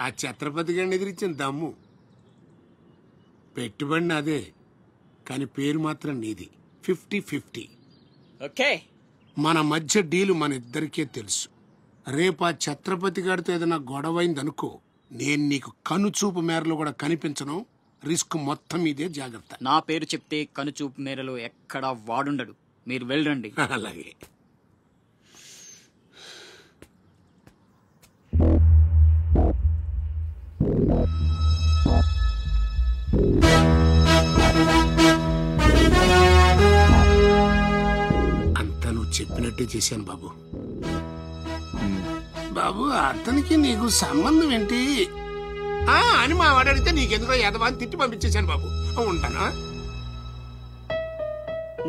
ఆ ఛత్రపతి గారిని ఎదిరించిన దమ్ము. పెట్టుబడి నాదే, కానీ పేరు మాత్రం నీది. 50-50. ఓకే, మన మధ్య డీలు మన ఇద్దరికే తెలుసు. రేపు ఆ ఛత్రపతి గారితో ఏదైనా గొడవైందనుకో, నేను నీకు కనుచూపు మేరలో కూడా కనిపించను. రిస్క్ మొత్తం ఇదే, జాగ్రత్త. నా పేరు చెప్తే కనుచూపు మేరలో ఎక్కడా వాడుండడు. మీరు వెళ్ళండి. అలాగే. అంతా నువ్వు చెప్పినట్టే చేశాను బాబు. బాబు, అతనికి నీకు సంబంధం ఏంటి అని మా వాడు అడిగితే నీకెందుకో ఎదవా అని తిట్టి పంపించేశాను బాబు. ఉంటానా?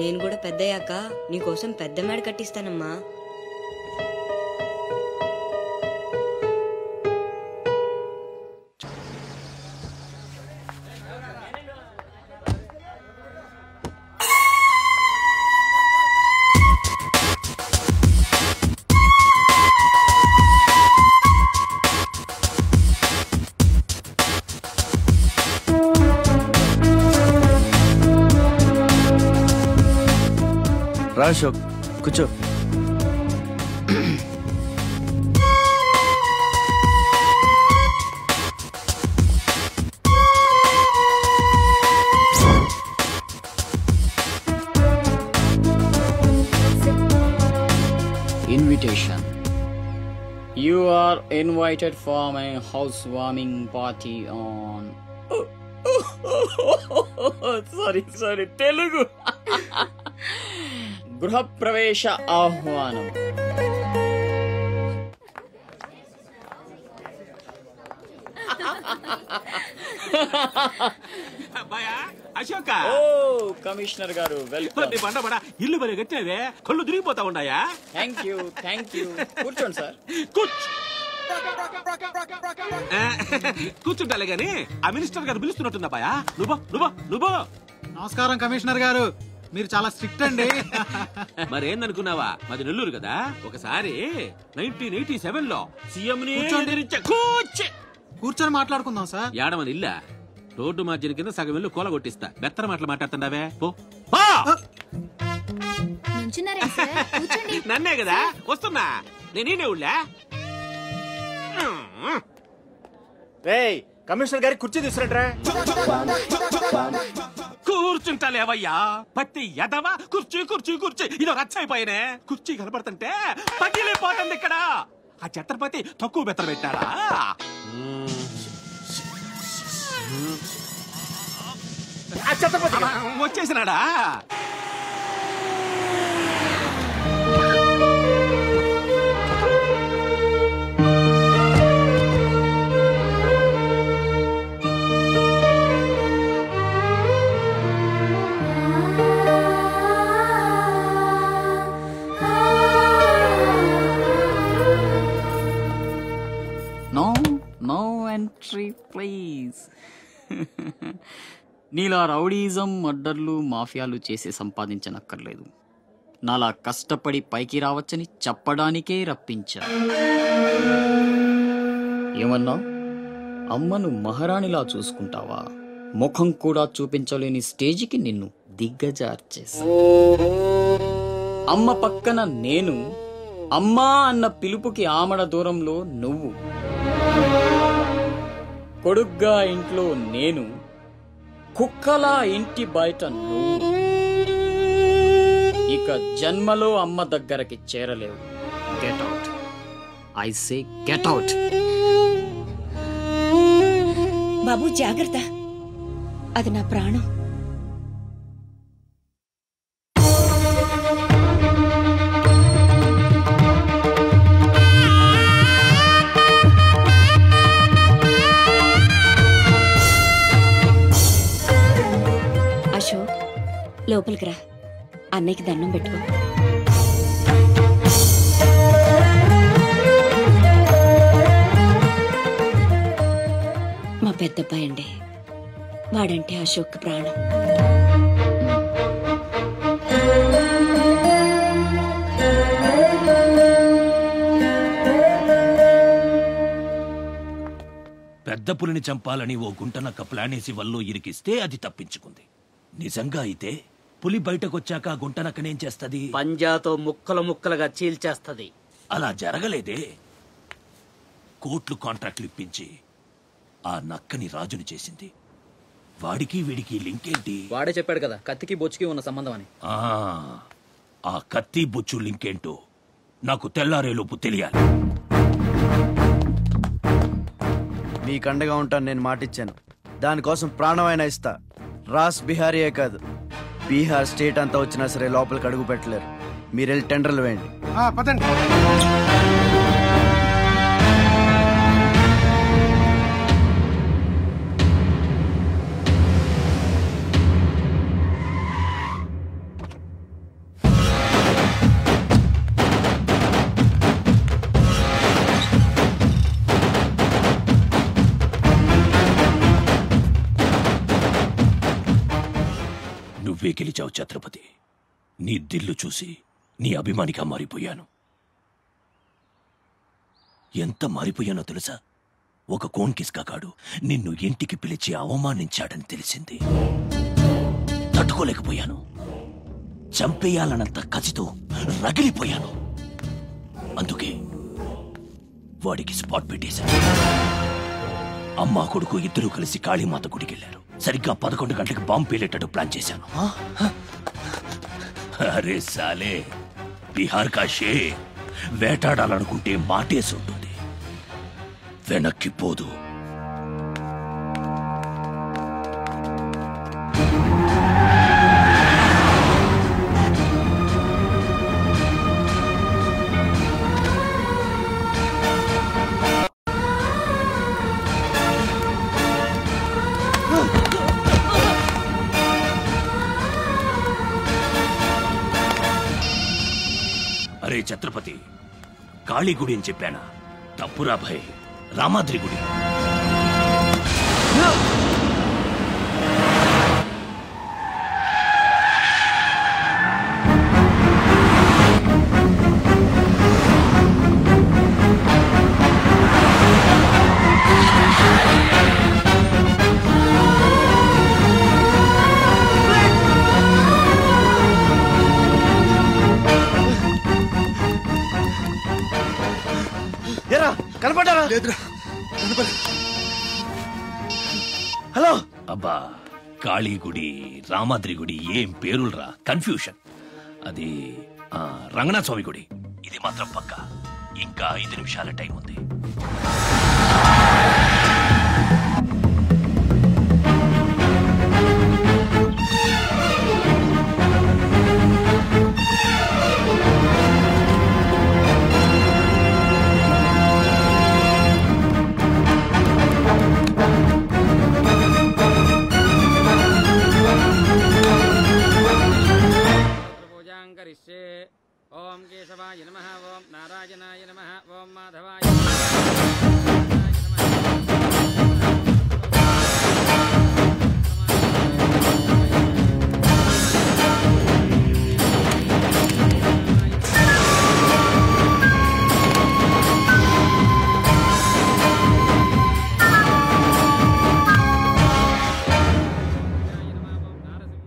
నేను కూడా పెద్దయ్యాక నీకోసం పెద్ద మేడ కట్టిస్తానమ్మా. రా అశోక్, కూర్చో. Invitation. You are invited for my housewarming party on... sorry Telugu. గృహప్రవేశ ఆహ్వానం. అశోక, ఓ కమిషనర్ గారు, వెల్కమ్. బండబడ ఇల్లు బరి కట్టినవే, కళ్ళు తిరిగిపోతా ఉన్నాయా? Thank you. కూర్చోండి సార్. కూర్చుంటాలే గాని ఆ మినిస్టర్ గారు పిలుస్తున్నట్టుందా బాయా? నువ్వు నమస్కారం కమిషనర్ గారు, మీరు చాలా స్ట్రిక్ట్ అండి. మరేందనుకున్నావా, మాది నెల్లూరు కదా. ఒకసారి 1987లో సీఎం కూర్చొని మాట్లాడుకుందాం సార్. ఏడమని ఇల్లా రోడ్డు మార్జిన్ కింద సగం ఇల్లు కూల కొట్టిస్తా. బెత్తర మాటలు మాట్లాడుతుండవే, పో. నన్నే కదా వస్తున్నా, నేనే ఊళ్ళా. కమిషనర్ గారి కుర్చీ తీసుకురంట్రా. కూర్చుంటాలేవయ్యా, పత్తి ఎదవా. కుర్చీ కుర్చీ కుర్చీ ఇదో రచ్చైపోయినే. కుర్చీ కనపడుతుంటే పగిలిపోతుంది ఇక్కడ. ఆ ఛత్రపతి తక్కువ బెత్తర పెట్టాడా? వచ్చేసినాడా? No entry please. నీలా రౌడీజం, మర్డర్లు, మాఫియాలు చేసి సంపాదించనక్కర్లేదు. నాలా కష్టపడి పైకి రావచ్చని చెప్పడానికే రప్పించా. ఏమన్నా, అమ్మను మహారాణిలా చూసుకుంటావా? ముఖం కూడా చూపించలేని స్టేజికి నిన్ను దిగ్గజార్చేసా. అమ్మ పక్కన నేను, అమ్మా అన్న పిలుపుకి ఆమడ దూరంలో నువ్వు. కొడుగ్గా ఇంట్లో నేను, కుక్కలా ఇంటి బయట నువ్వు. ఇక జన్మలో అమ్మ దగ్గరకి చేరలేవు. Get out, I say get out. బాబు జాగ్రత్త, అది నా ప్రాణం. లోపలికి రా, అన్నయ్యకి దండం పెట్టుకో. మా పెద్దబ్బాయి అండి, వాడంటే అశోక్ ప్రాణం. పెద్ద పులిని చంపాలని ఓ గుంటనక్క ప్లానేసి వల్లో ఇరికిస్తే అది తప్పించుకుంది. నిజంగా అయితే పులి బయటకొచ్చాక గుంటనక్కనేం చేస్తది? పంజాతో ముక్కలు ముక్కలుగా చీల్చేస్తది. అలా జరగలేదే. కోట్లు కాంట్రాక్ట్లు ఇప్పించి ఆ నక్కని రాజుని చేసింది. వాడికి వీడికి లింక్ ఏంటి? వాడే చెప్పాడు కదా కత్తికి బొచ్చుకి ఉన్న సంబంధం అని. ఆ కత్తి బొచ్చు లింక్ ఏంటో నాకు తెల్లారేలోపు తెలియాలి. మీకు అండగా ఉంటాను, నేను మాటిచ్చాను. దానికోసం ప్రాణమైనా ఇస్తా. రాస్ బిహారీయే కాదు, బీహార్ స్టేట్ అంతా వచ్చినా సరే లోపలికి అడుగు పెట్టలేరు. మీరెళ్ళి టెండర్లు వేయండి. పదండి. నువ్వే గెలిచావు ఛత్రపతి. నీ దిల్లు చూసి నీ అభిమానిగా మారిపోయాను. ఎంత మారిపోయానో తెలుసా? ఒక కోన్ కిస్కాగాడు నిన్ను ఇంటికి పిలిచి అవమానించాడని తెలిసింది. తట్టుకోలేకపోయాను. చంపేయాలన్నంత కసితో రగిలిపోయాను. అందుకే వాడికి స్పాట్ పెట్టేశాను. అమ్మా కొడుకు ఇద్దరూ కలిసి కాళీమాత గుడికెళ్లారు. సరిగ్గా 11 గంటలకు బాంబు పేలేటట్టు ప్లాన్ చేశాను. అరే సాలే, బీహార్ కా షేర్ వేటాడాలనుకుంటే మాటేసి ఉంటుంది, వెనక్కి పోదు. అరే ఛత్రపతి, కాళీ గుడి అని చెప్పానా? తప్పురా భయ్, రామాద్రి గుడి. కనపడ్డారా? లేదురా. హలో. అబ్బా, కాళీ గుడి, రామాద్రి గుడి ఏం పేరులరా, కన్ఫ్యూషన్. అది రంగనాథ స్వామి గుడి. ఇది మాత్రం పక్క. ఇంకా 5 నిమిషాల టైం ఉంది. ఓం కేశవాయ నమః, ఓం నారాయణాయ నమః, ఓం మాధవాయ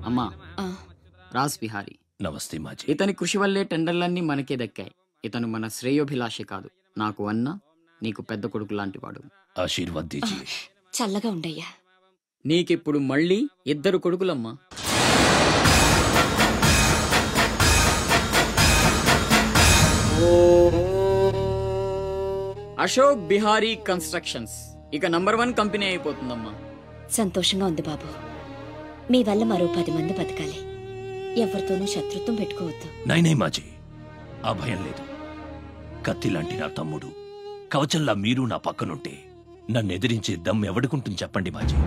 అమ్మా. రాస్ బిహారీ. నమస్తే మాజీ. ఇతని కృషి వల్లే టెండర్లన్నీ మనకే దక్కాయి. ఇతను మన శ్రేయోభిలాషి కాదు, నాకు అన్న, నీకు పెద్ద కొడుకు లాంటివాడు. ఆశీర్వాద్ దీజీ. చల్లగా ఉండయ్యా. నీకిప్పుడు మళ్ళీ 2 కొడుకులమ్మా. అశోక్ బిహారీ కన్స్ట్రక్షన్స్ ఇక నంబర్ 1 కంపెనీ అయిపోతుందమ్మా. సంతోషంగా ఉంది బాబు. మీ వల్ల మరో 10 మంది బతకాలి. ఎవరితోనూ శత్రుత్వం పెట్టుకోవద్దు. నైనే మాజీ, ఆ భయం లేదు. కత్తి లాంటి నా తమ్ముడు, కవచంలా మీరు నా పక్కనుంటే నన్ను ఎదిరించే దమ్ ఎవడుకుంటుంది చెప్పండి మాజీ.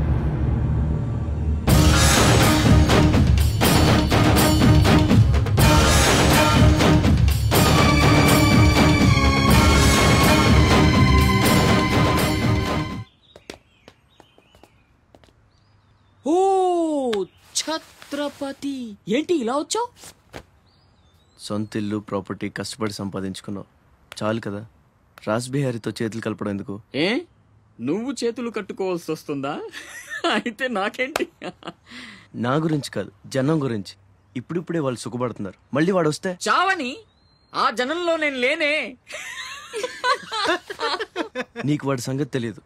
చలపతి ఏంటి ఇలా వచ్చావు? సొంత ఇల్లు ప్రాపర్టీ కష్టపడి సంపాదించుకున్నావు, చాలు కదా. రాస్ బిహారీతో చేతులు కలపడం ఎందుకు? ఏ నువ్వు చేతులు కట్టుకోవాల్సి వస్తుందా? అయితే నాకేంటి? నా గురించి కాదు, జనం గురించి. ఇప్పుడిప్పుడే వాళ్ళు సుఖపడుతున్నారు, మళ్ళీ వాడు వస్తే చావని ఆ జనంలో నేను లేనే. నీకు వాడి సంగతి తెలియదు.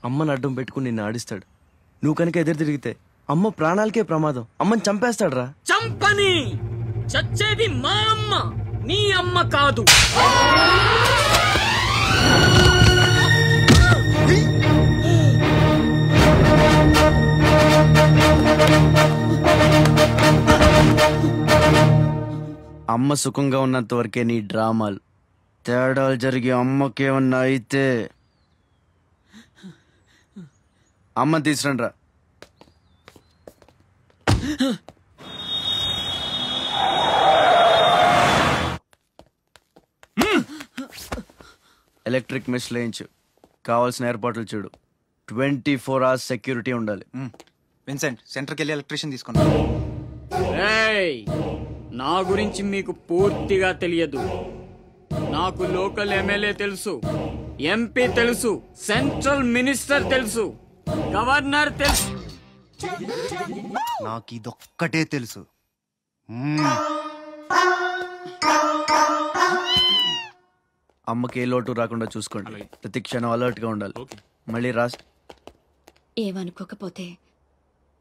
అమ్మని అడ్డం పెట్టుకుని నిన్ను ఆడిస్తాడు. నువ్వు కనుక ఎదురు తిరిగితే అమ్మ ప్రాణాలకే ప్రమాదం. అమ్మని చంపేస్తాడు రా. చంపని, చచ్చేది మా అమ్మ, నీ అమ్మ కాదు. అమ్మ సుఖంగా ఉన్నంత వరకే నీ డ్రామాలు. తేడాలు జరిగి అమ్మకేమన్నా అయితే అమ్మ తీసురండి రా. ఎలక్ట్రిక్ మెష్ లేయించు, కావాల్సిన ఏర్పాట్లు చూడు. 24 hours సెక్యూరిటీ ఉండాలి. విన్సెంట్, సెంటర్కి వెళ్ళి ఎలక్ట్రీషియన్ తీసుకున్నా. నా గురించి మీకు పూర్తిగా తెలియదు. నాకు లోకల్ ఎమ్మెల్యే తెలుసు, ఎంపీ తెలుసు, సెంట్రల్ మినిస్టర్ తెలుసు, గవర్నర్ తెలుసు. నాకు ఇదొక్కటే తెలుసు. అమ్మకి ఏ లోటు రాకుండా చూసుకోండి. ప్రతి క్షణం అలర్ట్ గా ఉండాలి. మళ్ళీ రాస్ ఏమనుకోకపోతే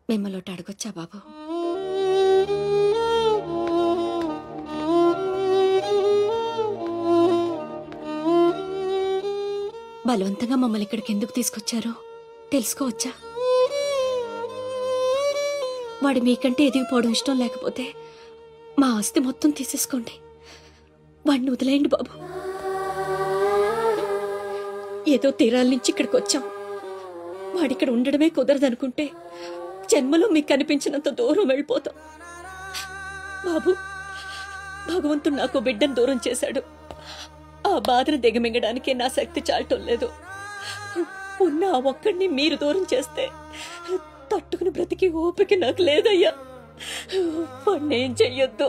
మిమ్మల్ని అడగొచ్చా బాబు? బలవంతంగా మమ్మల్ని ఇక్కడికి ఎందుకు తీసుకొచ్చారో తెలుసుకోవచ్చా? వాడు మీకంటే ఎదిగిపోవడం ఇష్టం లేకపోతే మా ఆస్తి మొత్తం తీసేసుకోండి. వాడిని వదిలేయండి బాబు. ఏదో తీరాల నుంచి ఇక్కడికి వచ్చాం. వాడిక్కడ ఉండడమే కుదరదనుకుంటే జన్మలో మీకు కనిపించినంత దూరం వెళ్ళిపోతాం. బాబు, భగవంతుడు నాకు బిడ్డను దూరం చేశాడు. ఆ బాధను దిగమింగడానికే నా శక్తి చాలటం లేదు. ఉన్న ఆ ఒక్కడిని మీరు దూరం చేస్తే తట్టుకుని బ్రతికి ఓపిక నాకు లేదయ్యా. వాణ్ణేం చెయ్యొద్దు,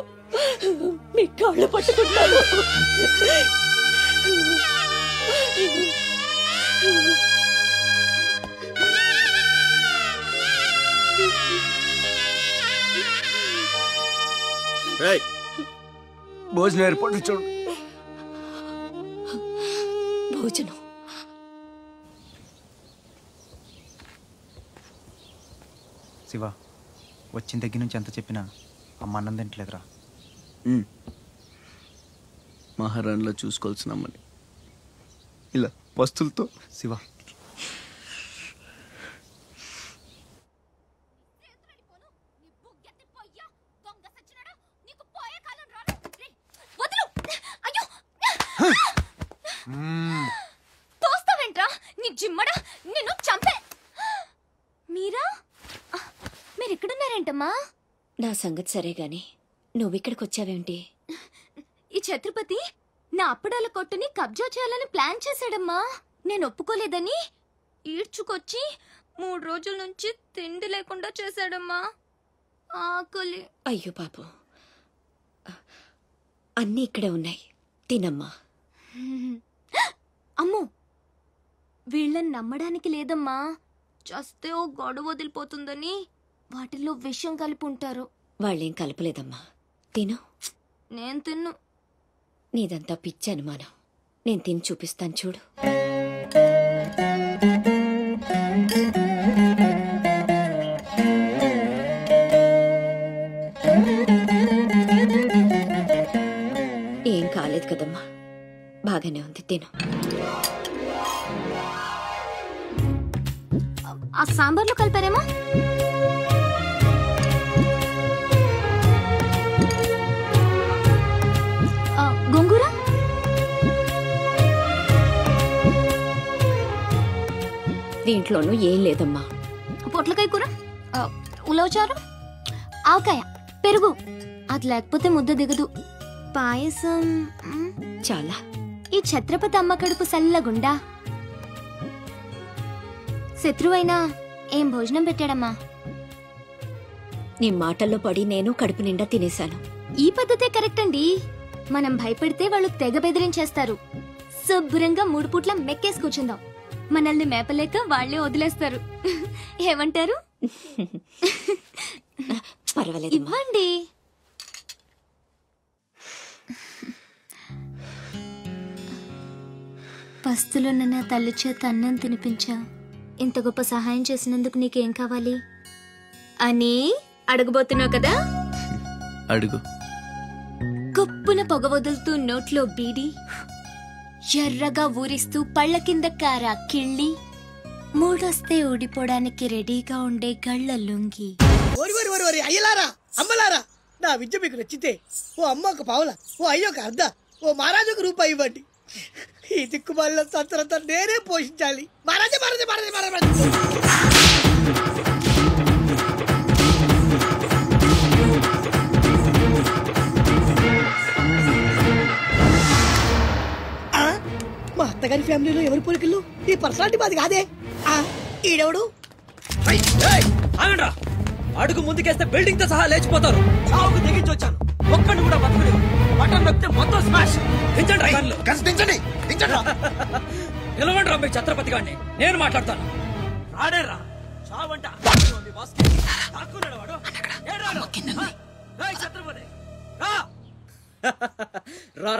మీ కాళ్ళు పట్టుకుంటాను. భోజనం ఏర్పాటు చూడు. భోజనం శివ, వచ్చిన దగ్గర నుంచి ఎంత చెప్పినా అమ్మ అన్నం తింటలేదురా. మహారాణిలో చూసుకోవాల్సిన అమ్మని ఇలా వస్తువులతో. శివ, తోస్తావేంట్రా నీ జిమ్మడా, నిన్ను చంపే. మీరా, మీరెక్కడున్నారేంటమ్మా? నా సంగతి సరే గాని నువ్విక్కడికి వచ్చావేంటి? ఈ ఛత్రపతి నా అప్పడాల కొట్టుని కబ్జా చేయాలని ప్లాన్ చేశాడమ్మా. నేను ఒప్పుకోలేదని ఈడ్చుకొచ్చి 3 రోజుల నుంచి తిండి లేకుండా చేశాడమ్మా. ఆకలి. అయ్యో పాపం, అన్నీ ఇక్కడే ఉన్నాయి, తినమ్మా. అమ్మో, వీళ్ళని నమ్మడానికి లేదమ్మా. చస్తే ఓ గొడవ వదిలిపోతుందని వాటిల్లో విషం కలిపి ఉంటారు. వాళ్ళేం కలపలేదమ్మా, తిను. నేను తిన్ను. నీదంతా పిచ్చి అనుమానం. నేను తిని చూపిస్తాను చూడు. ఏం కాలేదు కదమ్మా, బాగానే ఉంది, తిను. ఆ సాంబార్లో కలిపారేమో. గోంగూర, దీంట్లోనూ ఏం లేదమ్మా. పొట్లకాయ కూర, ఉలవచారు, ఆవకాయ, పెరుగు. అది లేకపోతే ముద్ద దిగదు. పాయసం చాలా. ఈ ఛత్రపతి అమ్మ కడుపు సల్లగుండా. శత్రువైనా ఏం భోజనం పెట్టాడమ్మా. నీ మాటల్లో పడి నేను కడుపు నిండా తినేశాను. ఈ పద్ధతే కరెక్ట్ అండి. మనం భయపడితే వాళ్ళు తెగ బెదిరించేస్తారు. శుభ్రంగా 3 పూట్ల మెక్కేసి కూర్చుందాం. మనల్ని మేపలేక వాళ్లే వదిలేస్తారు. ఏమంటారు? పర్వాలేదు, ఇవ్వండి. పస్తులున్న నా తల్లి చేత అన్నం తినిపించా. ఇంత గొప్ప సహాయం చేసినందుకు నీకేం కావాలి అని అడగబోతున్నావు కదా? అడుగు. గొప్పున పొగ వదులుతూ నోట్లో బీడి, ఎర్రగా ఊరిస్తూ పళ్ళ కింద కారా కిళ్ళి, మూడొస్తే ఊడిపోవడానికి రెడీగా ఉండే గళ్ళ లుంగి. అయ్యలారా అమ్మలారా, నా విద్య మీకు నచ్చితే ఓ అమ్మ ఒక పావుల, ఓ అయ్య ఒక అర్ధ, ఓ మహారాజు ఒక రూపాయి ఇవ్వండి. ఈ దిక్కుమాలిన సంతరంతా నేనే పోషించాలి. మహారాజా మహారాజా మహారాజా మహారాజా. మా అత్తగారి ఫ్యామిలీలో ఎవరి పోలికలు? ఈ పర్సనాలిటీ మాది కాదే. ఈడెవడు? అడుగు ముందుకేస్తే బిల్డింగ్ తో సహా లేచిపోతారు. చావుకు తెగించి వచ్చాను, ఒక్కడిని కూడా బతుకులేదు. బటన్ నొక్కితే మొత్తం స్మాష్. నిలవండి రా మీ ఛత్రపతి గారిని, నేను మాట్లాడతాను. రాడేరా చావంట.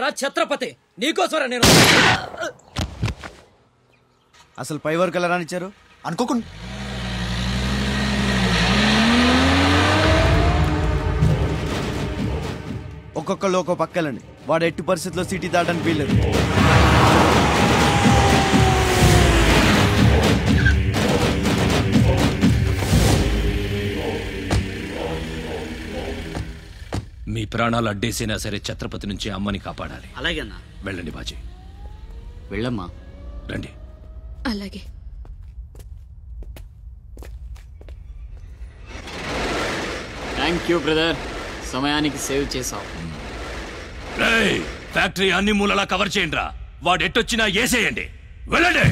రా ఛత్రపతి, నీకోసరా నేను. అసలు పై వరకు ఎలా రానిచ్చారు అనుకోకుండా. ఒక్కొక్కళ్ళు ఒక్కో పక్కలండి. వాడు ఎట్టి పరిస్థితుల్లో సిటీ దాటడానికి వీల్లేదు. మీ ప్రాణాలు అడ్డేసినా సరే ఛత్రపతి నుంచి అమ్మని కాపాడాలి. అలాగేనా? వెళ్ళండి బాజీ. వెళ్ళమ్మా. రండి. అలాగే. థ్యాంక్ యూ బ్రదర్, సమయానికి సేవ్ చేసావు. ఫ్యాక్టరీ అన్ని మూలలా కవర్ చేయండి రా. వాడు ఎట్టొచ్చినా ఏసేయండి. వెళ్ళండి.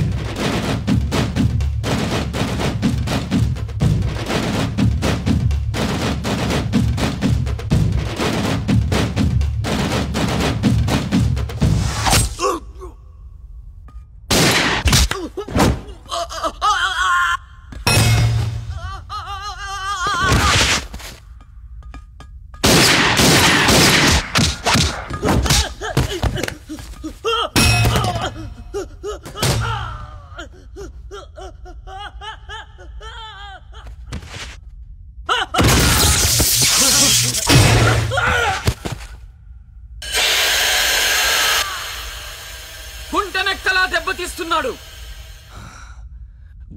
గుంటనక్కలా దెబ్బతీస్తున్నాడు.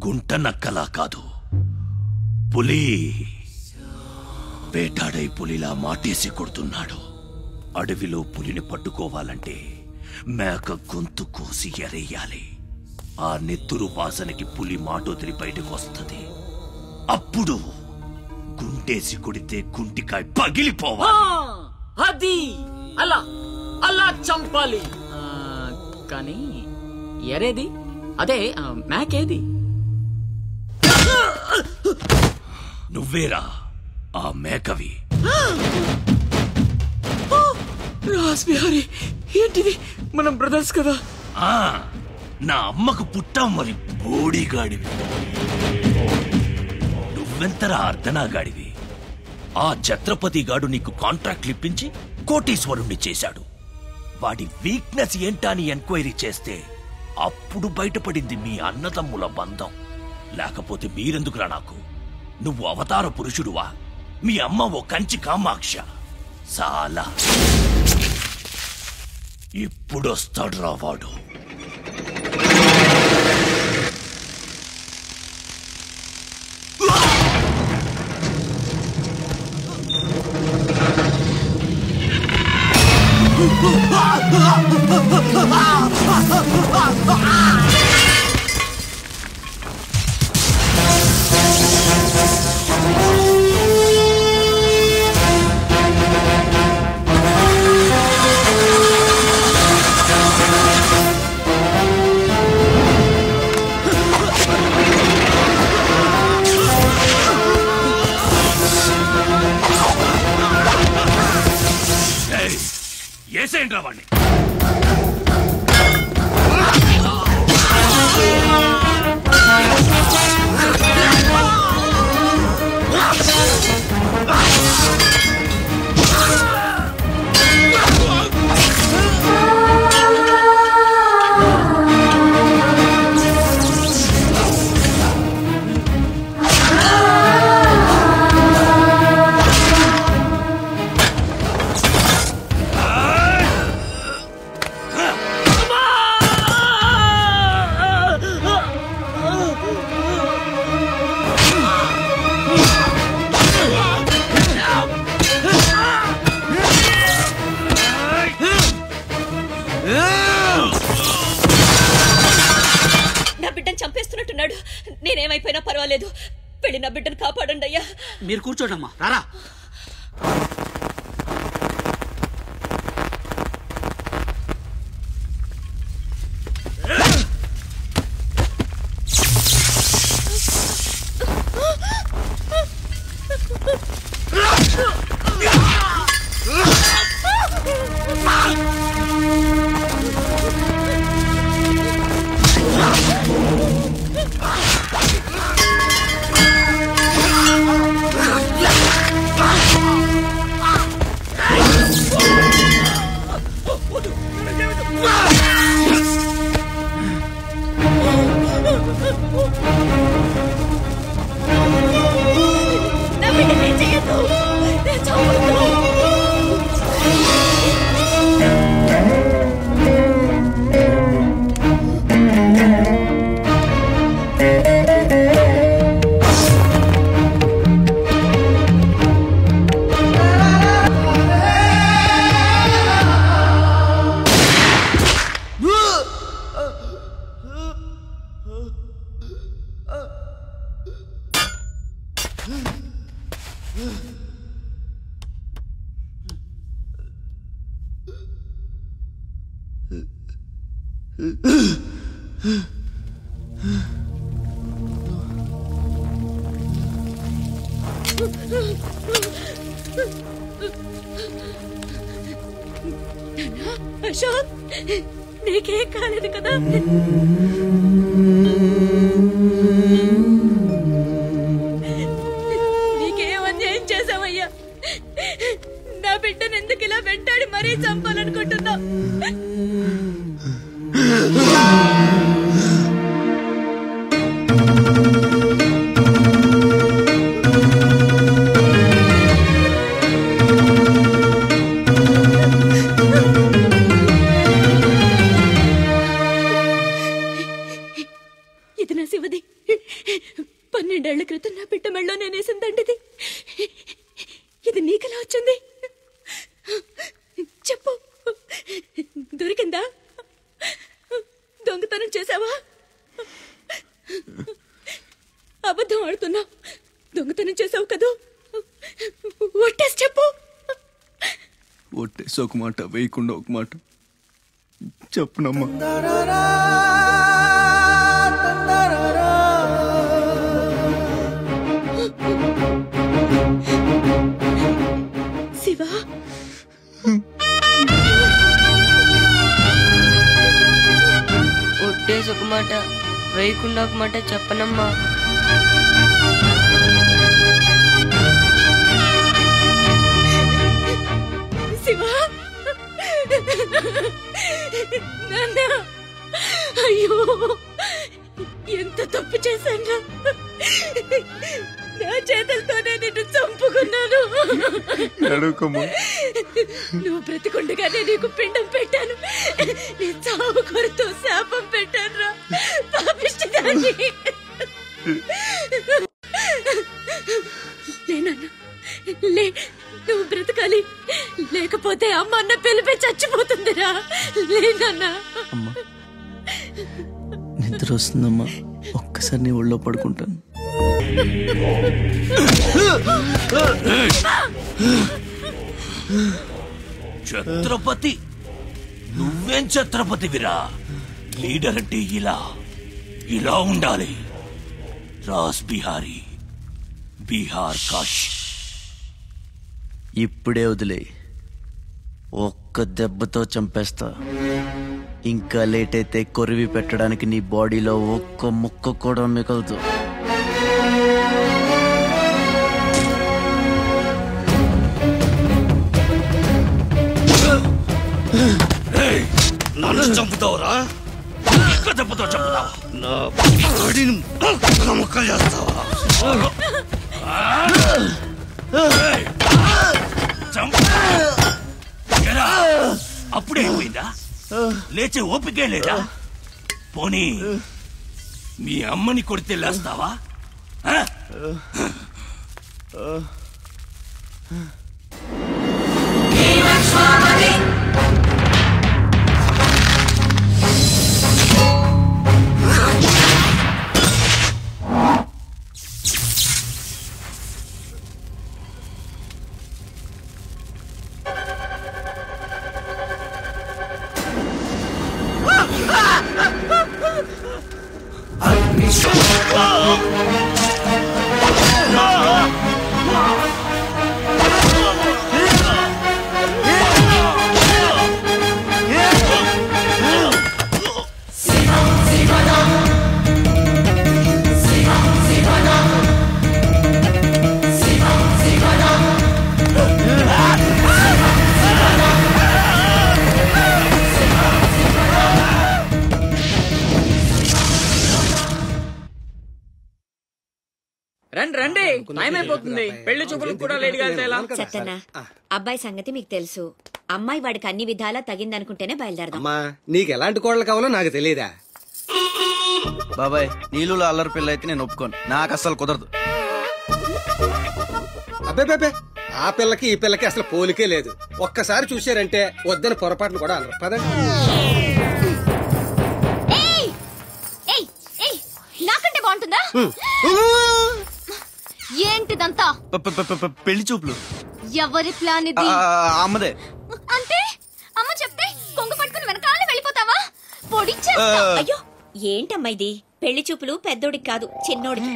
గుంట నక్కలా కాదు, పులి. వేటాడై పులిలా మాటేసి కొడుతున్నాడు. అడవిలో పులిని పట్టుకోవాలంటే మేక గొంతు కోసి ఎరేయాలి. ఆ నెత్తురు వాసనకి పులి మాటొదిలి బయటకు వస్తుంది. అప్పుడు గుంటేసి కొడితే గుంటికాయ పగిలిపోవాలి. అది అలా అలా చంపాలి. కానీ ఎరేది? అదే మేకేది? నువ్వేరా ఆ మేకవి. రాస్ బిహారీ, ఏంటిది? మనం బ్రదర్స్ కదా. నా అమ్మకు పుట్టాం మరి బోడిగాడివి. నువ్వెంతరా అర్ధనాగాడివి. ఆ ఛత్రపతి గాడు నీకు కాంట్రాక్ట్లు ఇప్పించి కోటీశ్వరుణ్ణి చేశాడు. వాడి వీక్నెస్ ఏంటని ఎంక్వైరీ చేస్తే అప్పుడు బయటపడింది మీ అన్నదమ్ముల బంధం. లేకపోతే మీరెందుకురా నాకు? నువ్వు అవతార పురుషుడువా? మీ అమ్మ ఓ కంచి కామాక్ష. చాలా ఇప్పుడొస్తాడురా వాడు. ఏసేంట్రా వాణ్ణి. చంపేస్తున్నట్టున్నాడు. నేనేమైపోయినా పర్వాలేదు, వెళ్ళి నా బిడ్డను కాపాడండి అయ్యా. మీరు కూర్చోండమ్మా, రారా. అశోక్, నీకేం కాలేదు కదా? నీకేం అన్యాయం చేసావయ్యా? నా బిడ్డను ఎందుకు ఇలా వెంటాడి మరీ చంపాలనుకుంటున్నావు? ఇది నా శివది. 12 ఏళ్ల క్రితం నా బిడ్డ మెళ్ళో నేనేసిందండిది. ఇది నీకెలా వచ్చింది? చెప్పు, దొరికిందా? దొంగతనం చేసావా? అబద్ధం ఆడుతున్నావు. దొంగతనం చేసావు కదూ? ఒట్టేసి చెప్పు. ఒట్టేసి ఒక మాట, వేయకుండా ఒక మాట చెప్పునమ్మా. శివ, ఒట్టేసి ఒక మాట, వేయకుండా ఒక మాట చెప్పనమ్మా. శివ, నాన్న, అయ్యో ఎంత తప్పు చేశాను. నా చేతులతోనే నిన్ను చంపుకున్నాను. నువ్వు బ్రతికుండగానే నీకు పిండం పెట్టాను. నీ చావు కొరతో శాపం పెట్టాను రా పాపిష్టిదాన్ని. లే, నువ్వు బ్రతకాలి, లేకపోతే అమ్మ అన్న పిలిపి చచ్చిపోతుందిరా. లేనన్నా. నిద్ర వస్తుందమ్మా, ఒక్కసారి నీ ఒళ్ళో పడుకుంటాను. ఛత్రపతి, నువ్వేం ఛత్రపతివిరా? లీడర్ అంటే ఇలా ఉండాలి. రాస్ బిహారీ, బీహార్ కాష్. ఇప్పుడే వదిలే, ఒక్క దెబ్బతో చంపేస్తా. ఇంకా లేట్ అయితే కొరివి పెట్టడానికి నీ బాడీలో ఒక్క ముక్క కూడా మిగలదు. నన్ను చంపుతావురా? ఒక్క దెబ్బతో చంపుతావా? నా బాడీని ముక్కలు చేస్తావా? అప్పుడే అయిపోయిందా? లేచే ఓపికే లేదా? పోనీ మీ అమ్మని కొడితే లేస్తావా? రండి రండి, టైం అయిపోతుంది. పెళ్లి చూపులకు కూడా లేట్ గా వెళ్తే ఎలా? చెత్తన్నా, అబ్బాయి సంగతి మీకు తెలుసు. అమ్మాయి వాడికి అన్ని విధాలా తగిందనుకుంటేనే బయలుదేరదాం. అమ్మా, నీకు ఎలాంటి కోడలు కావాలో నాకు తెలియదా? బాబాయ్, నీళ్ళు అల్లరి పిల్ల అయితే నేను ఒప్పుకోను. నాకు అస్సలు కుదరదు. అబ్బే, ఆ పిల్లకి ఈ పిల్లకి అసలు పోలికే లేదు. ఒక్కసారి చూశారంటే వద్దని పొరపాటును కూడా అనరు. పదండి. నాకంటే బాగుంటుందా? ఏంటిదంతా? పెళ్లి చూపులు. ఎవరి ప్లాన్ ఇది? అమ్మదే. అంటే అమ్మ చెప్తే కొంగు పట్టుకుని వెనకాల వెళ్ళిపోతావా? అయ్యో, ఏంటమ్మా ఇది? పెళ్లి చూపులు పెద్దోడికి కాదు, చిన్నోడికి.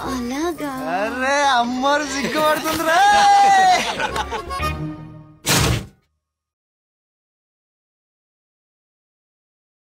అలాగా? అరే అమ్మారు సిగ్గుపడుతుందిరా.